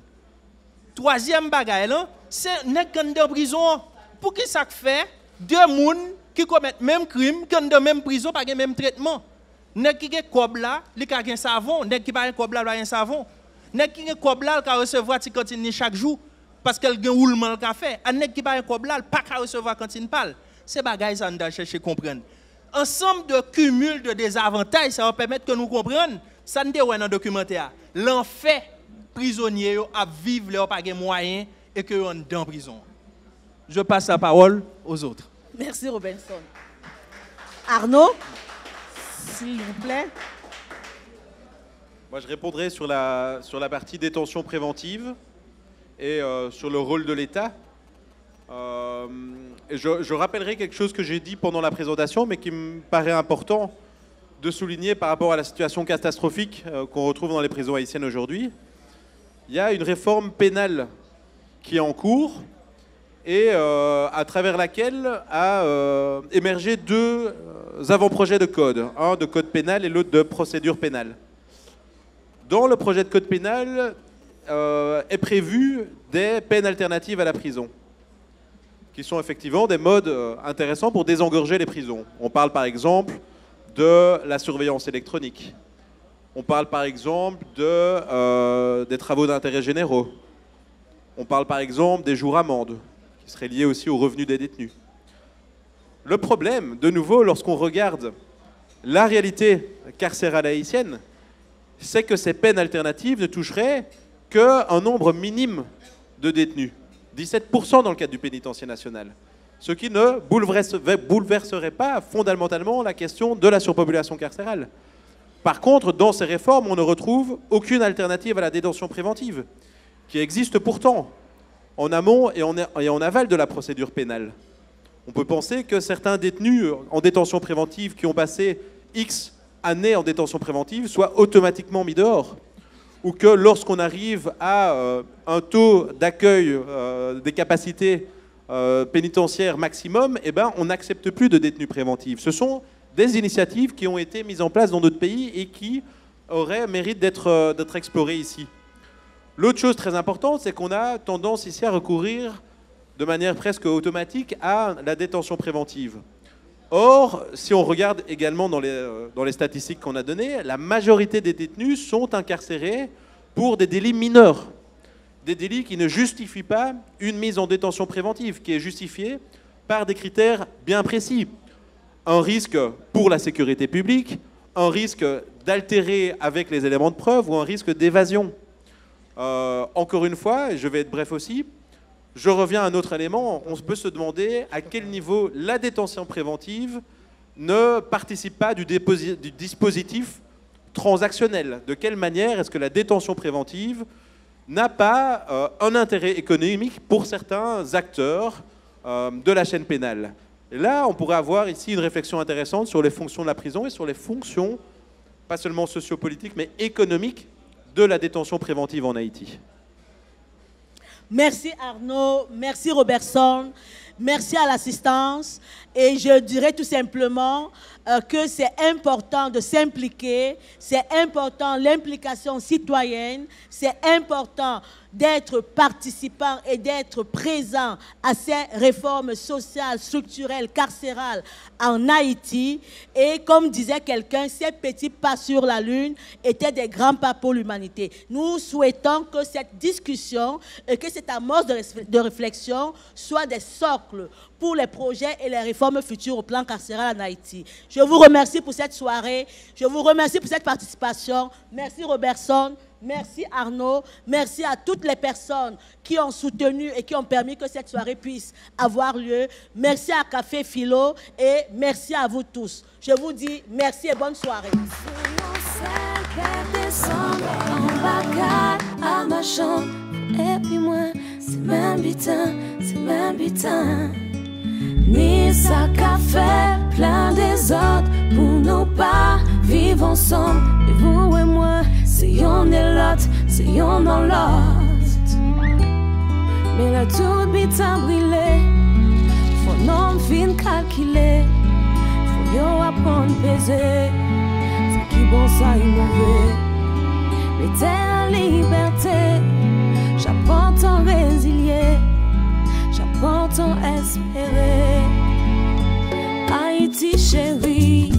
[SPEAKER 6] Troisième bagaille là, c'est nègre qui est en prison. Pour qui ça fait 2 personnes qui commettent même crime, qui sont dans même prison, pas le même traitement. Nèg qui est cob là, il a un savon, nèg qui pas un cob là, il a un savon. Nèg qui est cob là, il a recevoir ti cantine chaque jour parce qu'elle a un roulement le café. Un nèg qui pas un cob là, il pas recevoir cantine pal. C'est bagaille ça nous doit chercher comprendre. Ensemble de cumul de désavantages, ça va permettre que nous comprenions. Ça nous dit dans le documentaire. L'enfer prisonnier à vivre leur pas de moyens et que sont dans prison. Je passe la parole aux autres.
[SPEAKER 2] Merci Robinson. Arnaud, s'il vous plaît.
[SPEAKER 5] Moi, je répondrai sur la partie détention préventive et sur le rôle de l'État. Je rappellerai quelque chose que j'ai dit pendant la présentation, mais qui me paraît important de souligner par rapport à la situation catastrophique qu'on retrouve dans les prisons haïtiennes aujourd'hui. Il y a une réforme pénale qui est en cours et à travers laquelle a émergé 2 avant-projets de code, un de code pénal et l'autre de procédure pénale. Dans le projet de code pénal est prévu des peines alternatives à la prison, qui sont effectivement des modes intéressants pour désengorger les prisons. On parle par exemple de la surveillance électronique. On parle par exemple des travaux d'intérêt généraux. On parle par exemple des jours amendes, qui seraient liés aussi aux revenus des détenus. Le problème, de nouveau, lorsqu'on regarde la réalité carcérale haïtienne, c'est que ces peines alternatives ne toucheraient qu'un nombre minime de détenus. 17% dans le cadre du pénitencier national. Ce qui ne bouleverserait pas fondamentalement la question de la surpopulation carcérale. Par contre, dans ces réformes, on ne retrouve aucune alternative à la détention préventive, qui existe pourtant en amont et en aval de la procédure pénale. On peut penser que certains détenus en détention préventive qui ont passé X années en détention préventive soient automatiquement mis dehors. Ou que lorsqu'on arrive à un taux d'accueil des capacités pénitentiaires maximum, eh ben, on n'accepte plus de détenus préventifs. Ce sont des initiatives qui ont été mises en place dans d'autres pays et qui auraient mérite d'être explorées ici. L'autre chose très importante, c'est qu'on a tendance ici à recourir de manière presque automatique à la détention préventive. Or, si on regarde également dans les statistiques qu'on a données, la majorité des détenus sont incarcérés pour des délits mineurs. Des délits qui ne justifient pas une mise en détention préventive, qui est justifiée par des critères bien précis. Un risque pour la sécurité publique, un risque d'altérer avec les éléments de preuve ou un risque d'évasion. Encore une fois, et je vais être bref aussi, je reviens à un autre élément, on peut se demander à quel niveau la détention préventive ne participe pas du dispositif transactionnel. De quelle manière est-ce que la détention préventive n'a pas un intérêt économique pour certains acteurs de la chaîne pénale. Et là, on pourrait avoir ici une réflexion intéressante sur les fonctions de la prison et sur les fonctions, pas seulement sociopolitiques, mais économiques de la détention préventive en Haïti.
[SPEAKER 2] Merci Arnaud, merci Robertson, merci à l'assistance. Et je dirais tout simplement que c'est important de s'impliquer, c'est important l'implication citoyenne, c'est important d'être participant et d'être présent à ces réformes sociales, structurelles, carcérales en Haïti. Et comme disait quelqu'un, ces petits pas sur la lune étaient des grands pas pour l'humanité. Nous souhaitons que cette discussion et que cette amorce de réflexion soit des socles pour les projets et les réformes futures au plan carcéral en Haïti. Je vous remercie pour cette soirée. Je vous remercie pour cette participation. Merci Robertson. Merci Arnaud. Merci à toutes les personnes qui ont soutenu et qui ont permis que cette soirée puisse avoir lieu. Merci à Café Philo et merci à vous tous. Je vous dis merci et bonne soirée.
[SPEAKER 15] À ma chambre, et puis moi, c'est même butin, c'est même butin. Ni ça qu'a fait plein des autres pour nous pas vivre ensemble. Et vous et moi, c'est yon et l'autre, c'est yon dans l'autre. Mais la toute butin brûlée, faut non fin calculer, faut yo apprendre peser. C'est qui bon ça y mauvais. Mais t'es en liberté, j'apprends ton résilier, j'apprends ton espérer. Haïti chérie,